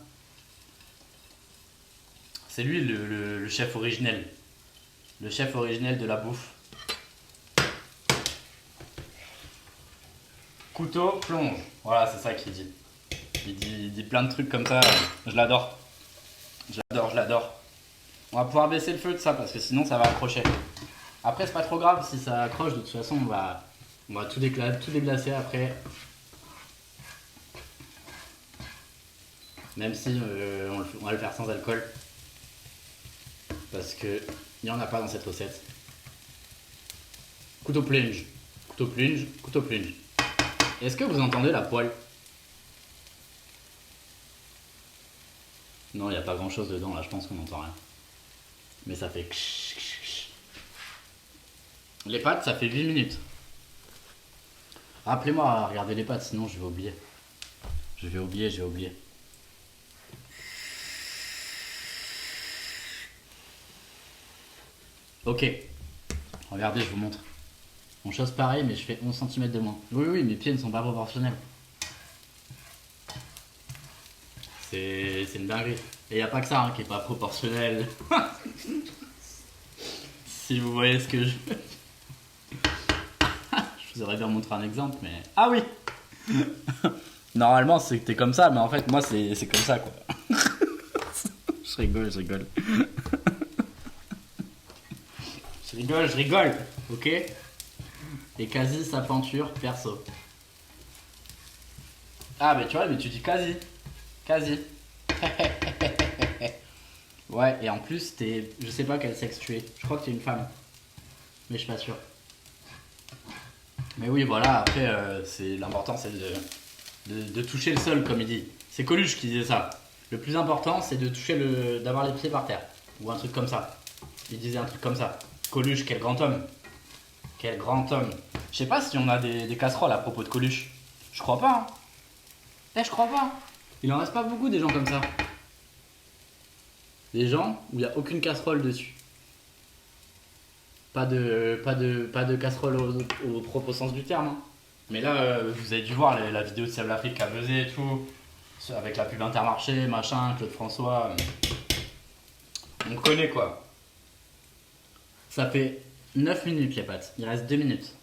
C'est lui le chef originel. Le chef originel de la bouffe. Couteau, plonge. Voilà, c'est ça qu'il dit. Il dit plein de trucs comme ça. Je l'adore. Je l'adore. On va pouvoir baisser le feu de ça parce que sinon ça va accrocher. Après, c'est pas trop grave si ça accroche. De toute façon, on va tout déglacer après. Même si on va le faire sans alcool. Parce que il n'y en a pas dans cette recette. Couteau plunge. Couteau plunge. Couteau plunge. Est-ce que vous entendez la poêle? Non, il n'y a pas grand chose dedans là, je pense qu'on n'entend rien. Mais ça fait. Les pâtes, ça fait 8 minutes. Rappelez-moi à regarder les pâtes, sinon je vais oublier. Je vais oublier. Ok. Regardez, je vous montre. On chose pareil, mais je fais 11 cm de moins. Oui, oui, mes pieds ne sont pas proportionnels. C'est une dinguerie. Et il n'y a pas que ça hein, qui est pas proportionnel. Si vous voyez ce que je... Je vous aurais bien montré un exemple, mais... Ah oui. Normalement, c'était comme ça, mais en fait, moi, c'est comme ça, quoi. Je rigole, je rigole. Je rigole, ok. Et quasi sa peinture perso. Ah, mais tu vois, mais tu dis quasi. Quasi. Ouais, et en plus, t'es... Je sais pas quel sexe tu es. Je crois que t'es une femme. Mais je suis pas sûr. Mais oui, voilà, après, l'important, c'est de toucher le sol, comme il dit. C'est Coluche qui disait ça. Le plus important, c'est de toucher d'avoir les pieds par terre. Ou un truc comme ça. Il disait un truc comme ça. Coluche, quel grand homme. Quel grand homme. Je sais pas si on a des casseroles à propos de Coluche. Je crois pas. Hein. Je crois pas. Il en reste pas beaucoup des gens comme ça. Des gens où il n'y a aucune casserole dessus. Pas de casserole au propre sens du terme. Hein. Mais là, vous avez dû voir la vidéo de Save l'Afrique qui a buzzé et tout. Avec la pub Intermarché, machin, Claude François. On connaît quoi. Ça fait 9 minutes les pâtes. Il reste 2 minutes.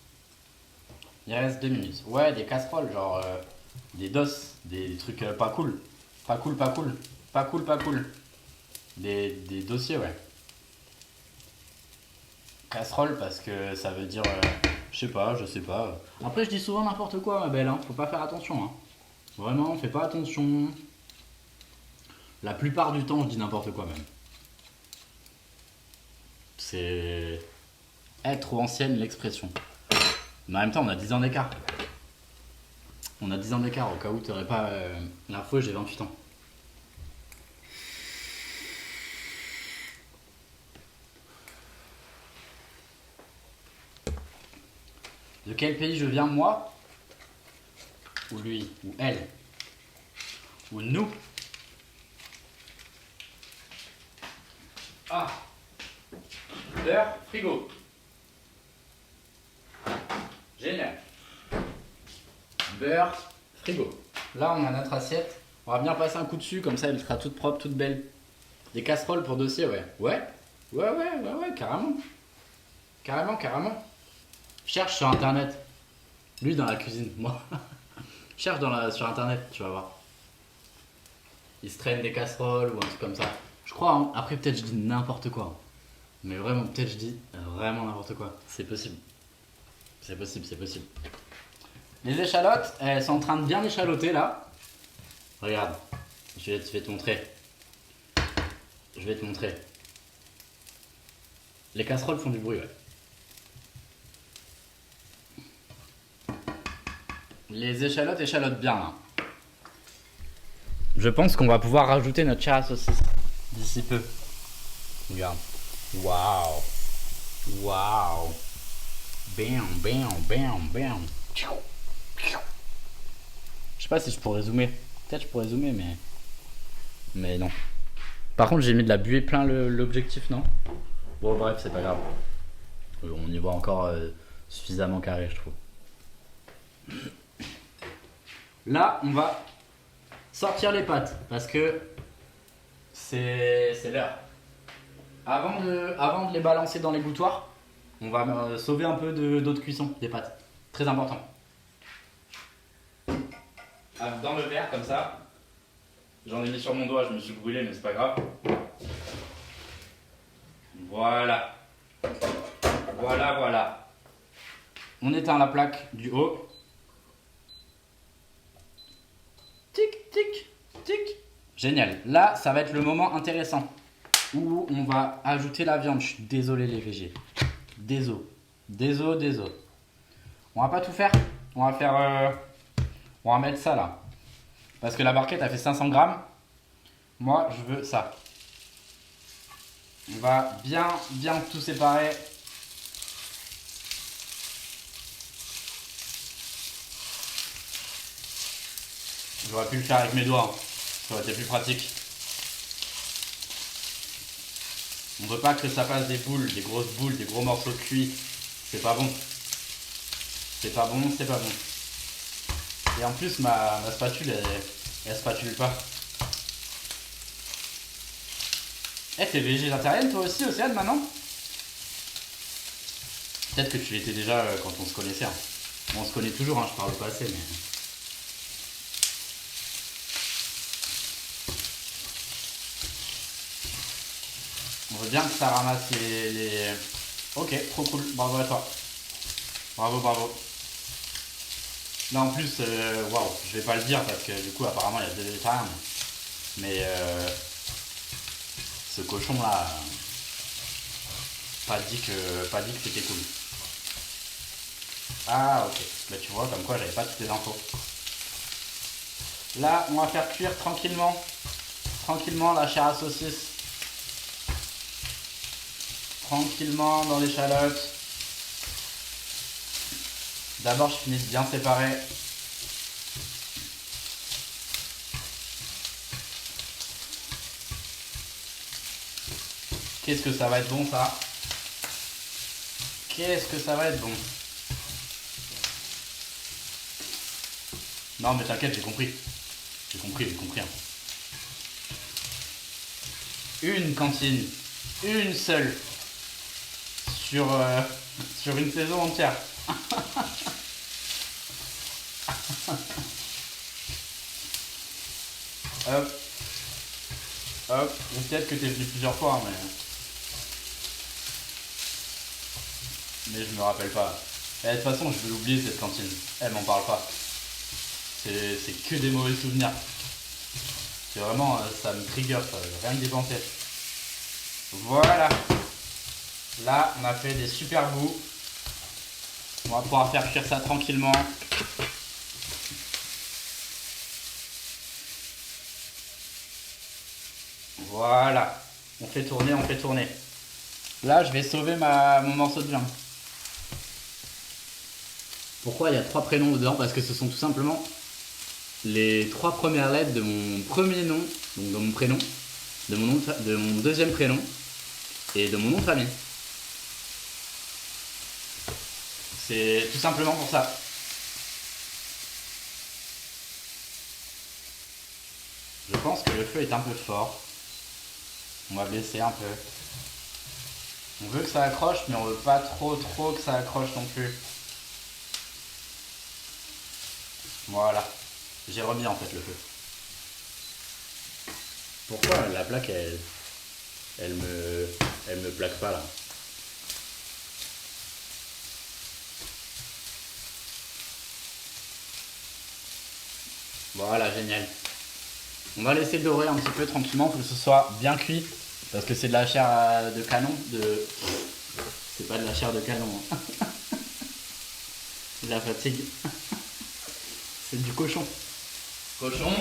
Il reste 2 minutes. Ouais, des casseroles, genre des dos, des trucs pas cool. Pas cool, pas cool. Pas cool, pas cool. Des dossiers, ouais. Casserole parce que ça veut dire. Je sais pas. Après, je dis souvent n'importe quoi, ma belle. Hein. Faut pas faire attention. Hein. Vraiment, fais pas attention. La plupart du temps, je dis n'importe quoi, même. C'est. Trop ancienne l'expression. Mais en même temps, on a 10 ans d'écart. On a 10 ans d'écart, au cas où tu n'aurais pas l'info, j'ai 28 ans. De quel pays je viens, moi? Ou lui? Ou elle? Ou nous? Ah! Beurre, frigo. Génial. Beurre, frigo. Là, on a notre assiette. On va bien passer un coup dessus, comme ça, elle sera toute propre, toute belle. Des casseroles pour dossier, ouais. Ouais, carrément. Carrément. Cherche sur internet. Lui dans la cuisine, moi. Cherche sur internet, tu vas voir. Il se traîne des casseroles ou un truc comme ça. Je crois, hein. Après peut-être je dis n'importe quoi. Mais vraiment, peut-être je dis vraiment n'importe quoi. C'est possible. C'est possible. Les échalotes, elles sont en train de bien échaloter là. Regarde, je vais te montrer. Les casseroles font du bruit, ouais. Les échalotent bien là. Je pense qu'on va pouvoir rajouter notre chair à saucisse d'ici peu. Regarde. Waouh. Bam. Je sais pas si je pourrais zoomer. Peut-être je pourrais zoomer, mais non. Par contre, j'ai mis de la buée plein l'objectif, non? Bon, bref, c'est pas grave. On y voit encore suffisamment carré, je trouve. Là, on va sortir les pâtes parce que c'est l'heure. Avant de les balancer dans les gouttoirs, on va sauver un peu d'eau de cuisson des pâtes. Très important. Dans le verre, comme ça. J'en ai mis sur mon doigt, je me suis brûlé, mais c'est pas grave. Voilà. On éteint la plaque du haut. Tic. Génial. Là, ça va être le moment intéressant où on va ajouter la viande. Je suis désolé les végés. Désolé. On va pas tout faire. On va mettre ça là. Parce que la barquette a fait 500 grammes. Moi, je veux ça. On va bien tout séparer. J'aurais pu le faire avec mes doigts. Ça aurait été plus pratique. On veut pas que ça fasse des boules, des grosses boules, des gros morceaux de cuit. C'est pas bon. C'est pas bon, c'est pas bon. Et en plus, ma spatule, elle spatule pas. Eh, t'es végétarienne toi aussi, Océane, maintenant? Peut-être que tu l'étais déjà quand on se connaissait. Hein. Bon, on se connaît toujours, hein, je parle pas assez, mais... On veut bien que ça ramasse les... Ok, trop cool, bravo à toi. Bravo, bravo. Là en plus, waouh, je vais pas le dire parce que du coup apparemment il y a des végétariens. Mais ce cochon là, pas dit que c'était cool. Ah ok, bah tu vois comme quoi j'avais pas toutes les infos. Là on va faire cuire tranquillement la chair à saucisse. Tranquillement dans l'échalote. D'abord je finis de bien séparer. Qu'est-ce que ça va être bon ça? Qu'est-ce que ça va être bon? Non mais t'inquiète, j'ai compris. J'ai compris. Hein. Une cantine, une seule, sur, sur une saison entière. Hop, hop, ou peut-être que t'es venu plusieurs fois, mais je me rappelle pas. Et de toute façon, je vais l'oublier cette cantine. Elle m'en parle pas. C'est que des mauvais souvenirs. C'est vraiment, ça me trigger, ça, rien que d'y penser. Voilà. Là, on a fait des super bouts. On va pouvoir faire cuire ça tranquillement. Voilà. On fait tourner. Là, je vais sauver mon morceau de viande. Pourquoi il y a 3 prénoms dedans? Parce que ce sont tout simplement les 3 premières lettres de mon premier nom, donc de mon prénom, de mon deuxième prénom et de mon nom de famille. C'est tout simplement pour ça. Je pense que le feu est un peu fort. On va baisser un peu. On veut que ça accroche, mais on veut pas trop que ça accroche non plus. Voilà. J'ai remis en fait le feu. Pourquoi la plaque elle me plaque pas là? Voilà, génial. On va laisser dorer un petit peu tranquillement pour que ce soit bien cuit. Parce que c'est de la chair de canon. C'est pas de la chair de canon. Hein. C'est de la fatigue. C'est du cochon. Cochon,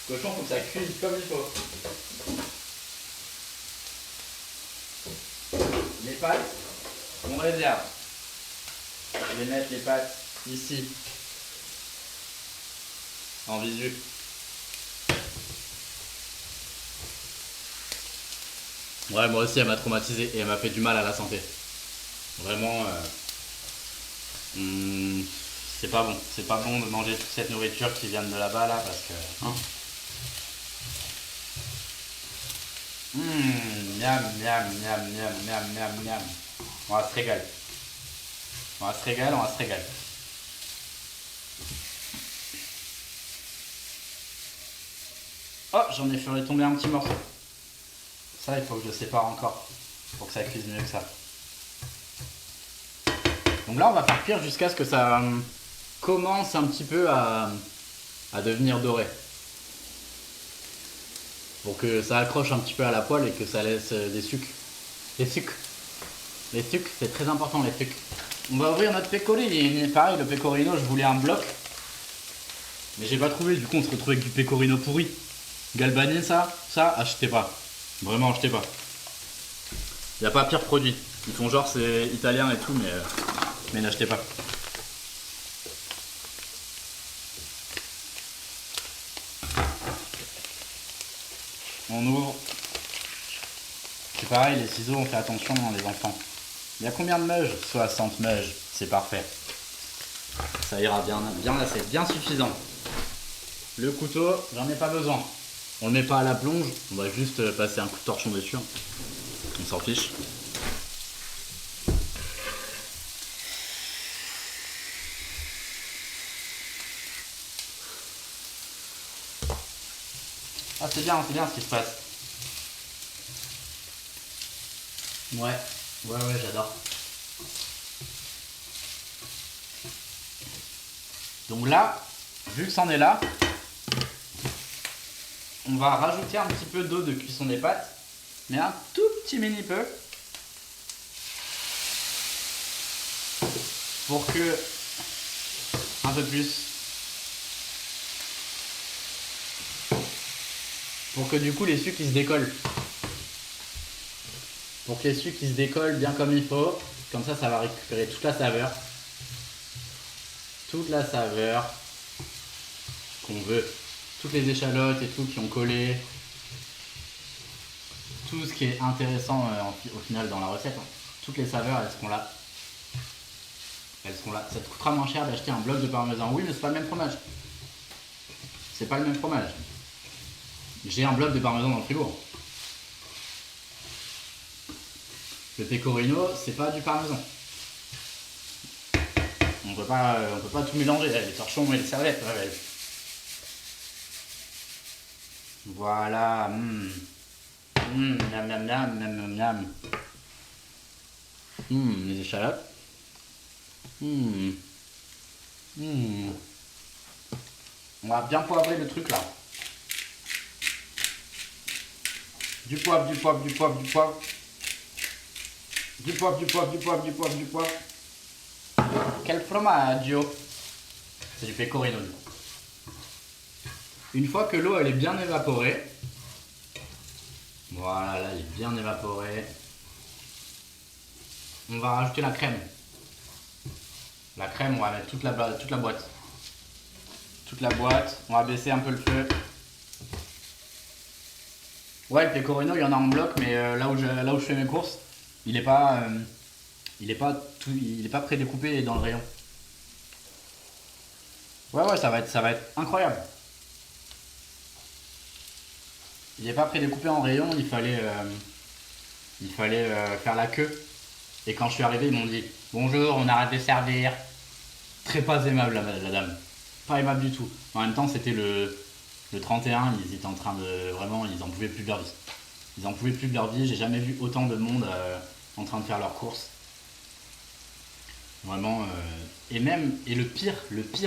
faut que ça cuise comme il faut. Les pâtes, on réserve. Je vais mettre les pâtes ici. En visu. Ouais, moi aussi, elle m'a traumatisé et elle m'a fait du mal à la santé. Vraiment, c'est pas bon. C'est pas bon de manger toute cette nourriture qui vient de là-bas, là, parce que... Hein. Miam, miam, miam, miam, miam, miam, miam. On va se régaler. On va se régaler. Oh, j'en ai fait tomber un petit morceau. Ça, il faut que je sépare encore pour que ça cuise mieux que ça. Donc là, on va faire cuire jusqu'à ce que ça commence un petit peu à devenir doré. Pour que ça accroche un petit peu à la poêle et que ça laisse des sucs. Les sucs, c'est très important, les sucs. On va ouvrir notre pecorino. Pareil, le pecorino, je voulais un bloc. Mais j'ai pas trouvé, du coup on se retrouve avec du pecorino pourri. Galbani, ça, achetez pas. Vraiment, achetez pas. Y a pas pire produit. Ils font genre c'est italien et tout, mais n'achetez pas. On ouvre. C'est pareil, les ciseaux, on fait attention, les enfants. Il y a combien de meuges? 60 meuges, c'est parfait. Ça ira bien là, c'est bien suffisant. Le couteau, j'en ai pas besoin. On le met pas à la plonge, on va juste passer un coup de torchon dessus. On s'en fiche. Ah c'est bien ce qui se passe. Ouais, j'adore. Donc là, vu que c'en est là, on va rajouter un petit peu d'eau de cuisson des pâtes, mais un tout petit mini peu, pour que, un peu plus, pour que du coup les sucres ils se décollent. Pour que les sucres ils se décollent bien comme il faut, comme ça va récupérer toute la saveur. Toute la saveur qu'on veut. Toutes les échalotes et tout qui ont collé. Tout ce qui est intéressant au final dans la recette. Hein. Toutes les saveurs, elles seront là. Elles seront là. Ça te coûtera moins cher d'acheter un bloc de parmesan. Oui, mais c'est pas le même fromage. C'est pas le même fromage. J'ai un bloc de parmesan dans le frigo. Le pecorino, c'est pas du parmesan. On peut pas tout mélanger, les torchons et les serviettes. Ouais. Voilà. Miam. Les échalotes. On va bien poivrer le truc là. Du poivre. Quel formaggio? C'est du pecorino. Une fois que l'eau elle est bien évaporée, voilà, là elle est bien évaporée, on va rajouter la crème. La crème, on va mettre toute la boîte. Toute la boîte, on va baisser un peu le feu. Ouais, le pecorino, il y en a en bloc, mais là où je fais mes courses, il est pas prédécoupé dans le rayon. Ouais, ça va être incroyable. Il n'est pas prédécoupé en rayon, il fallait faire la queue. Et quand je suis arrivé, ils m'ont dit bonjour, on arrête de servir. Très pas aimable la dame. Pas aimable du tout. En même temps, c'était le 31, ils étaient en train de. Vraiment, ils en pouvaient plus de leur vie. Ils en pouvaient plus de leur vie, j'ai jamais vu autant de monde en train de faire leurs courses. Vraiment. Et le pire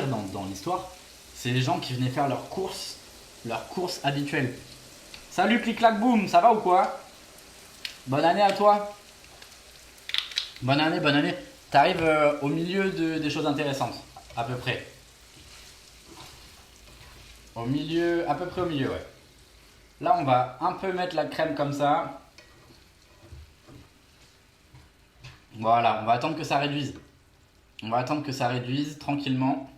dans l'histoire, c'est les gens qui venaient faire leurs courses habituelles. Salut clic-clac boum, ça va ou quoi? Bonne année à toi. Bonne année. T'arrives au milieu des choses intéressantes, à peu près. À peu près au milieu, ouais. Là, on va un peu mettre la crème comme ça. Voilà, on va attendre que ça réduise. On va attendre que ça réduise tranquillement.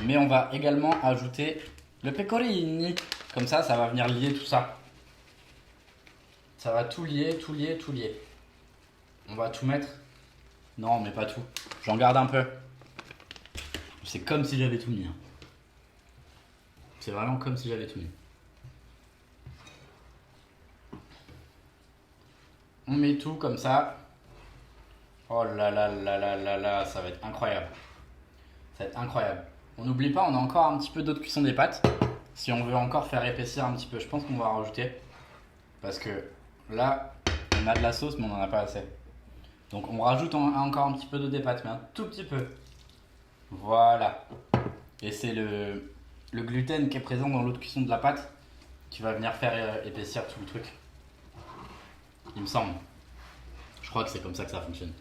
Mais on va également ajouter le pecorino. Comme ça va venir lier tout ça. Ça va tout lier. On va tout mettre. Non, mais pas tout. J'en garde un peu. C'est comme si j'avais tout mis. Hein. C'est vraiment comme si j'avais tout mis. On met tout comme ça. Oh là, ça va être incroyable. Ça va être incroyable. On n'oublie pas, on a encore un petit peu d'eau de cuisson des pâtes. Si on veut encore faire épaissir un petit peu, je pense qu'on va rajouter. Parce que là, on a de la sauce, mais on n'en a pas assez. Donc on rajoute encore un petit peu d'eau des pâtes, mais un tout petit peu. Voilà. Et c'est le gluten qui est présent dans l'eau de cuisson de la pâte qui va venir faire épaissir tout le truc. Il me semble. Je crois que c'est comme ça que ça fonctionne.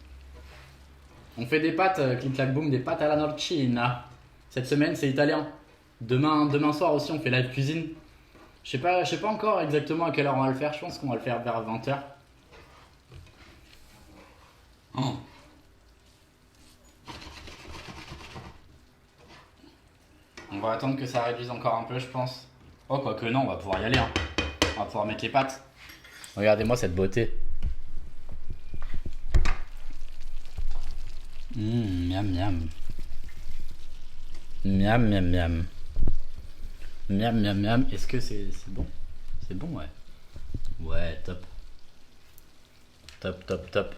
On fait des pâtes, clic clac boum, des pâtes à la norcina. Cette semaine, c'est italien. Demain soir aussi, on fait live cuisine. Je sais pas encore exactement à quelle heure on va le faire. Je pense qu'on va le faire vers 20h. Oh. On va attendre que ça réduise encore un peu, je pense. Oh, quoique non, on va pouvoir y aller. Hein. On va pouvoir mettre les pâtes. Regardez-moi cette beauté. Miam. Miam, miam, miam. Miam, miam, miam. Est-ce que c'est bon? C'est bon, ouais. Ouais, top. Top, top, top.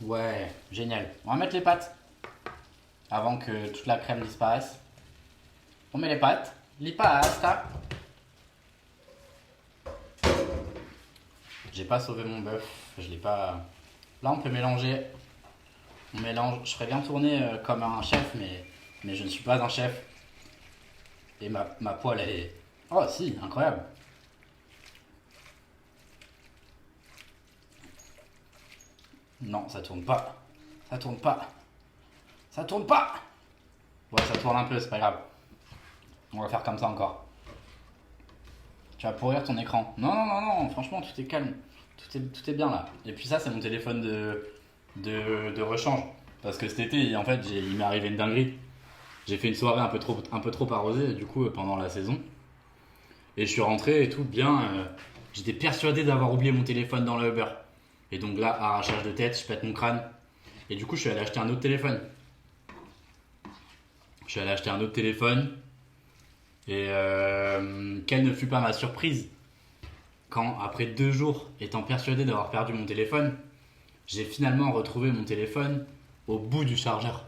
Ouais, génial. On va mettre les pâtes avant que toute la crème disparaisse. On met les pâtes. Les pasta. J'ai pas sauvé mon bœuf. Je l'ai pas. Là, on peut mélanger. On mélange. Je ferais bien tourner comme un chef, mais je ne suis pas un chef. Et ma poêle, elle est. Oh, si, incroyable. Non, ça tourne pas. Ça tourne pas. Ça tourne pas. Ouais, ça tourne un peu, c'est pas grave. On va faire comme ça encore. Tu vas pourrir ton écran. Non, non, non, non, franchement, tout est calme. Tout est bien là. Et puis ça, c'est mon téléphone de rechange. Parce que cet été, en fait, il m'est arrivé une dinguerie. J'ai fait une soirée un peu trop arrosée, du coup, pendant la saison. Et je suis rentré et tout, bien. J'étais persuadé d'avoir oublié mon téléphone dans le Uber. Et donc là, arrachage de tête, je pète mon crâne. Et du coup, je suis allé acheter un autre téléphone. Je suis allé acheter un autre téléphone. Et quelle ne fut pas ma surprise quand, après 2 jours, étant persuadé d'avoir perdu mon téléphone, j'ai finalement retrouvé mon téléphone au bout du chargeur.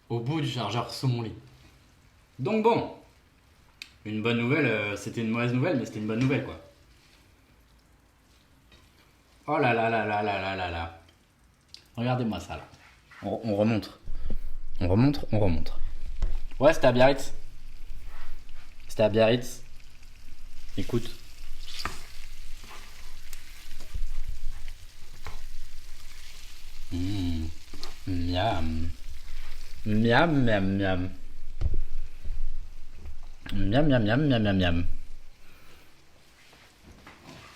Au bout du chargeur sous mon lit. Donc bon, une bonne nouvelle, c'était une mauvaise nouvelle, mais c'était une bonne nouvelle quoi. Oh là là là là là là là là. Regardez-moi ça là. On remonte. On remonte, on remonte. Ouais, c'était à Biarritz. C'était à Biarritz. Écoute. Miam. Miam, miam, miam. Miam, miam, miam, miam, miam, miam.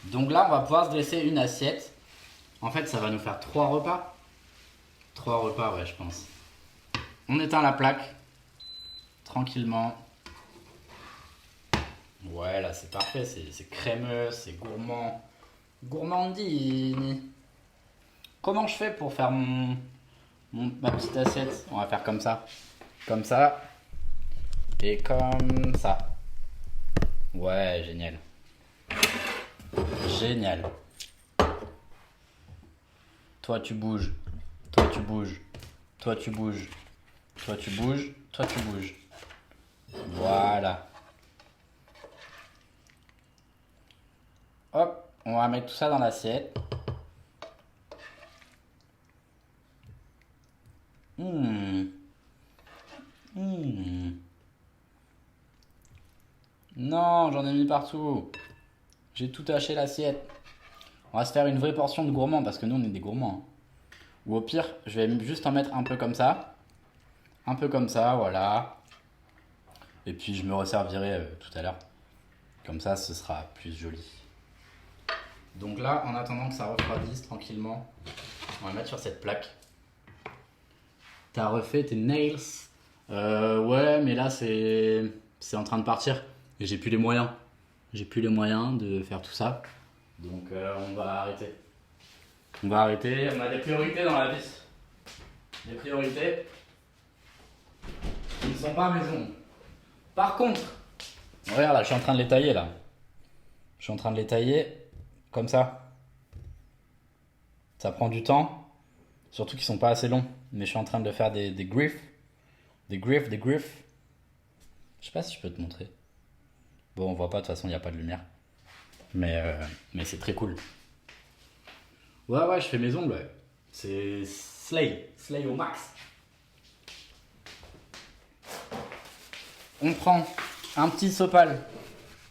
Donc là, on va pouvoir se dresser une assiette. En fait, ça va nous faire 3 repas. 3 repas, ouais, je pense. On éteint la plaque. Tranquillement. Ouais, là, c'est parfait. C'est crémeux, c'est gourmand. Gourmandine. Comment je fais pour faire ma petite assiette? On va faire comme ça. Comme ça. Et comme ça. Ouais, génial. Génial. Toi, tu bouges. Toi, tu bouges. Toi, tu bouges. Toi, tu bouges. Toi, tu bouges. Voilà. Hop, on va mettre tout ça dans l'assiette. Non, j'en ai mis partout. J'ai tout taché l'assiette. On va se faire une vraie portion de gourmand parce que nous on est des gourmands. Ou au pire, je vais juste en mettre un peu comme ça. Un peu comme ça, voilà. Et puis je me resservirai tout à l'heure. Comme ça, ce sera plus joli. Donc là, en attendant que ça refroidisse tranquillement, on va mettre sur cette plaque. T'as refait tes nails? Ouais, mais là c'est en train de partir. Et j'ai plus les moyens. J'ai plus les moyens de faire tout ça. Donc on va arrêter. On va arrêter. On a des priorités dans la vie. Des priorités qui ne sont pas à maison. Par contre, regarde là, je suis en train de les tailler là. Je suis en train de les tailler comme ça. Ça prend du temps. Surtout qu'ils sont pas assez longs. Mais je suis en train de faire des griffes. Des griffes. Je sais pas si je peux te montrer. Bon, on voit pas, de toute façon, il n'y a pas de lumière. Mais c'est très cool. Ouais, je fais mes ongles, ouais. C'est Slay au max. On prend un petit sopal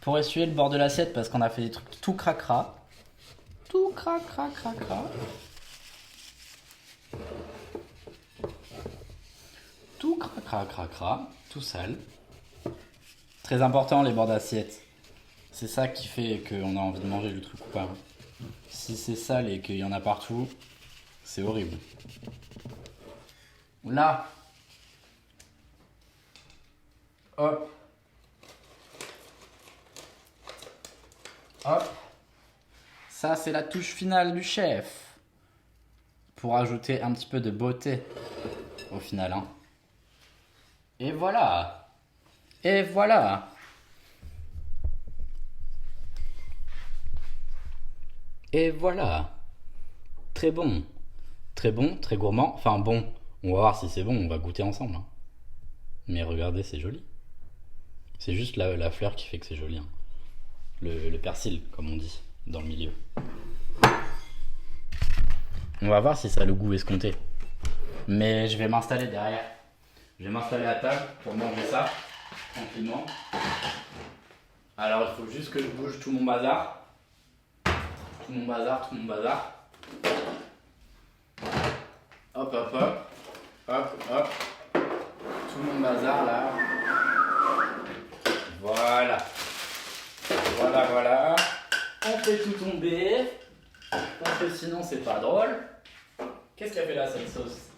pour essuyer le bord de l'assiette parce qu'on a fait des trucs tout cracra. Tout cracra. Tout cracra, tout sale. Très important les bords d'assiette. C'est ça qui fait qu'on a envie de manger le truc ou pas. Si c'est sale et qu'il y en a partout, c'est horrible. Là. Hop. Hop. Ça, c'est la touche finale du chef. Pour ajouter un petit peu de beauté au final. Hein. Et voilà. Et voilà. Et voilà. Très bon. Très bon, très gourmand. Enfin bon, on va voir si c'est bon, on va goûter ensemble. Hein. Mais regardez, c'est joli. C'est juste la fleur qui fait que c'est joli. Hein. Le persil, comme on dit, dans le milieu. On va voir si ça a le goût escompté. Mais je vais m'installer derrière. Je vais m'installer à table pour manger ça, tranquillement. Alors il faut juste que je bouge tout mon bazar. Tout mon bazar. Hop, hop, hop. Hop, hop. Tout mon bazar là. Voilà. Voilà. On fait tout tomber. Parce que sinon c'est pas drôle. Qu'est-ce qu'elle fait là cette sauce?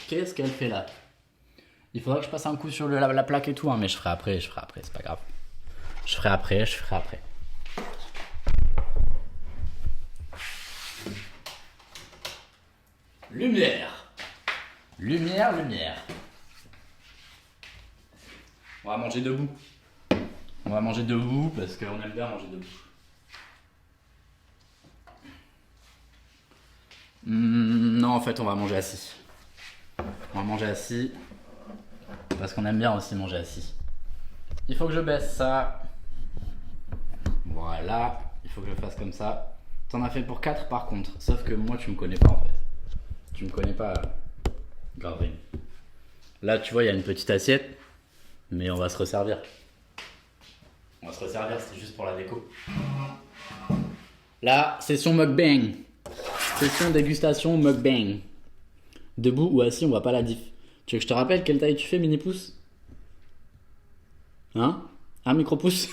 Qu'est-ce qu'elle fait là? Il faudra que je passe un coup sur la plaque et tout, hein, mais je ferai après, c'est pas grave. Je ferai après. Lumière. On va manger debout. Parce qu'on aime bien manger debout. Non, en fait, on va manger assis. Parce qu'on aime bien aussi manger assis. Il faut que je baisse ça. Voilà. Il faut que je fasse comme ça. T'en as fait pour 4 par contre. Sauf que moi, tu me connais pas en fait. Tu me connais pas, Gravrine. Là, tu vois, il y a une petite assiette. Mais on va se resservir. C'est juste pour la déco. Là, session mukbang. Session dégustation mukbang. Debout ou assis, on voit pas la diff. Tu veux que je te rappelle quelle taille tu fais, mini pouce? Hein? Un micro pouce?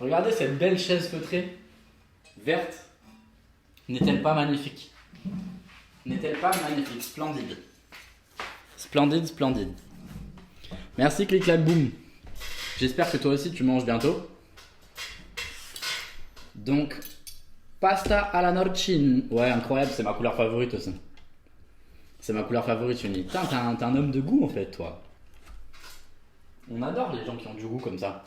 Regardez cette belle chaise feutrée, verte. N'est-elle pas magnifique? Splendide. Merci Click Clap Boom. J'espère que toi aussi tu manges bientôt. Donc, pasta alla norcine. Ouais, incroyable, c'est ma couleur favorite aussi. Uni. Putain, t'es un homme de goût en fait, toi. On adore les gens qui ont du goût comme ça.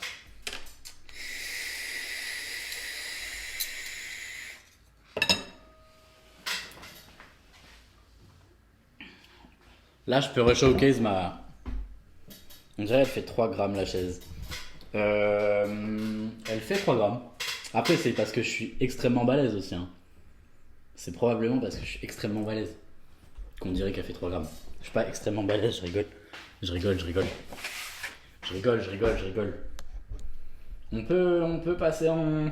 Là, je peux re-showcase ma... On dirait qu'elle fait 3 grammes la chaise. Elle fait 3 grammes. Après, c'est parce que je suis extrêmement balèze aussi. Hein. C'est probablement parce que je suis extrêmement balèze qu'on dirait qu'elle fait 3 grammes. Je suis pas extrêmement balèze, je rigole. On peut passer en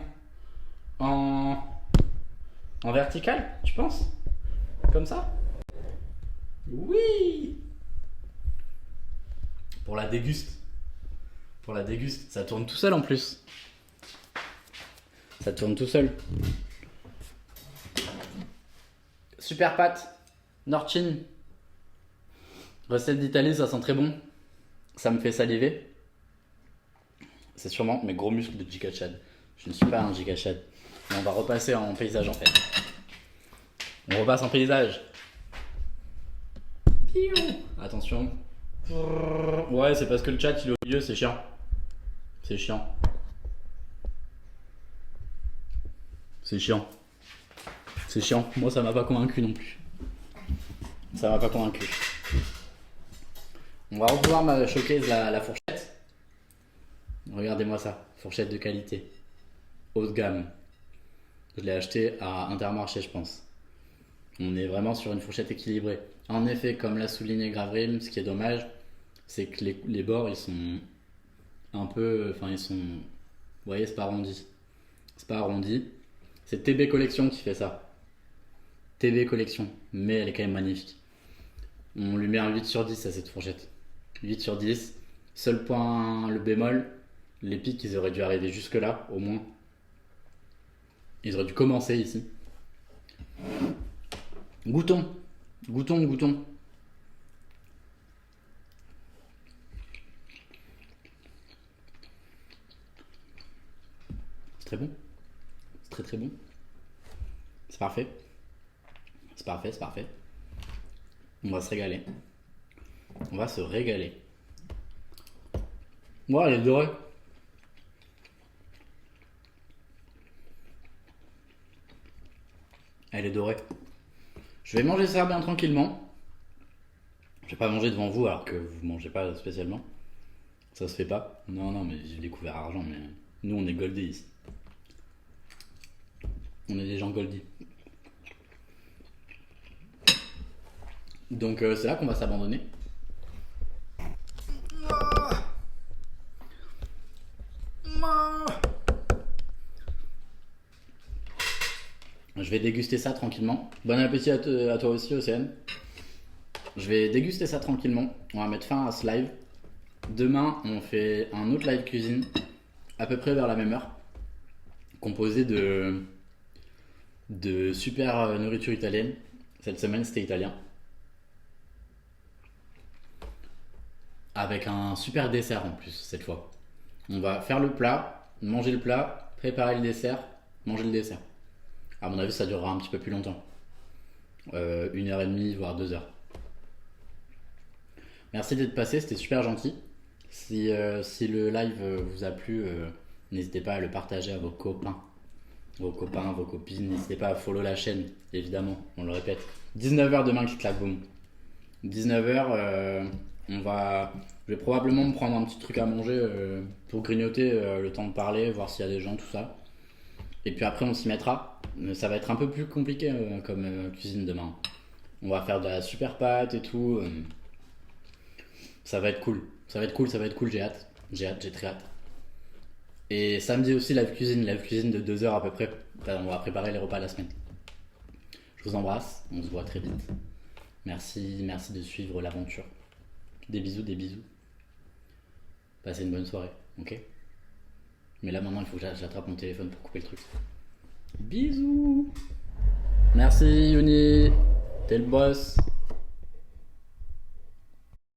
vertical, tu penses? Comme ça? Oui! Pour la déguste, ça tourne tout seul en plus. Super pâte, Norcine. Recette d'Italie, ça sent très bon. Ça me fait saliver. C'est sûrement mes gros muscles de Giga Chad. Je ne suis pas un Giga Chad. Mais on va repasser en paysage en fait. On repasse en paysage. Attention. Ouais, c'est parce que le chat il est au milieu, c'est chiant. Moi, ça m'a pas convaincu non plus. On va pouvoir me choquer la fourchette. Regardez-moi ça. Fourchette de qualité. Haut de gamme. Je l'ai acheté à Intermarché, je pense. On est vraiment sur une fourchette équilibrée. En effet, comme l'a souligné Gravril, ce qui est dommage, c'est que les bords, ils sont un peu... Enfin, ils sont... Vous voyez, c'est pas arrondi. C'est TB Collection qui fait ça. TB Collection. Mais elle est quand même magnifique. On lui met un 8 sur 10 à cette fourchette. 8 sur 10. Seul point, le bémol, les pics, ils auraient dû arriver jusque là, au moins. Ils auraient dû commencer ici. Goûtons. C'est très bon. C'est très très bon. C'est parfait. C'est parfait, c'est parfait. On va se régaler. On va se régaler. Moi, elle est dorée. Elle est dorée. Je vais manger ça bien tranquillement. Je vais pas manger devant vous alors que vous mangez pas spécialement. Ça se fait pas. Non, non, mais j'ai découvert argent, mais nous on est goldés ici. On est des gens goldés. Donc c'est là qu'on va s'abandonner. Je vais déguster ça tranquillement. Bon appétit à toi aussi, Océane. Je vais déguster ça tranquillement. On va mettre fin à ce live. Demain, on fait un autre live cuisine, à peu près vers la même heure, composé de super nourriture italienne. Cette semaine, c'était italien. Avec un super dessert en plus, cette fois. On va faire le plat, manger le plat, préparer le dessert, manger le dessert. À mon avis, ça durera un petit peu plus longtemps. 1h30, voire 2 heures. Merci d'être passé, c'était super gentil. Si le live vous a plu, n'hésitez pas à le partager à vos copains, vos copines. N'hésitez pas à follow la chaîne, évidemment, on le répète. 19h demain, clic clac boum. 19h, je vais probablement me prendre un petit truc à manger pour grignoter, le temps de parler, voir s'il y a des gens, tout ça. Et puis après, on s'y mettra. Ça va être un peu plus compliqué comme cuisine demain. On va faire de la super pâte et tout. Ça va être cool. Ça va être cool, j'ai hâte. J'ai très hâte. Et samedi aussi, live cuisine de 2 heures à peu près. On va préparer les repas de la semaine. Je vous embrasse, on se voit très vite. Merci de suivre l'aventure. Des bisous. Passez une bonne soirée, ok? Mais là maintenant, il faut que j'attrape mon téléphone pour couper le truc. Bisous. Merci Yoni, t'es le boss.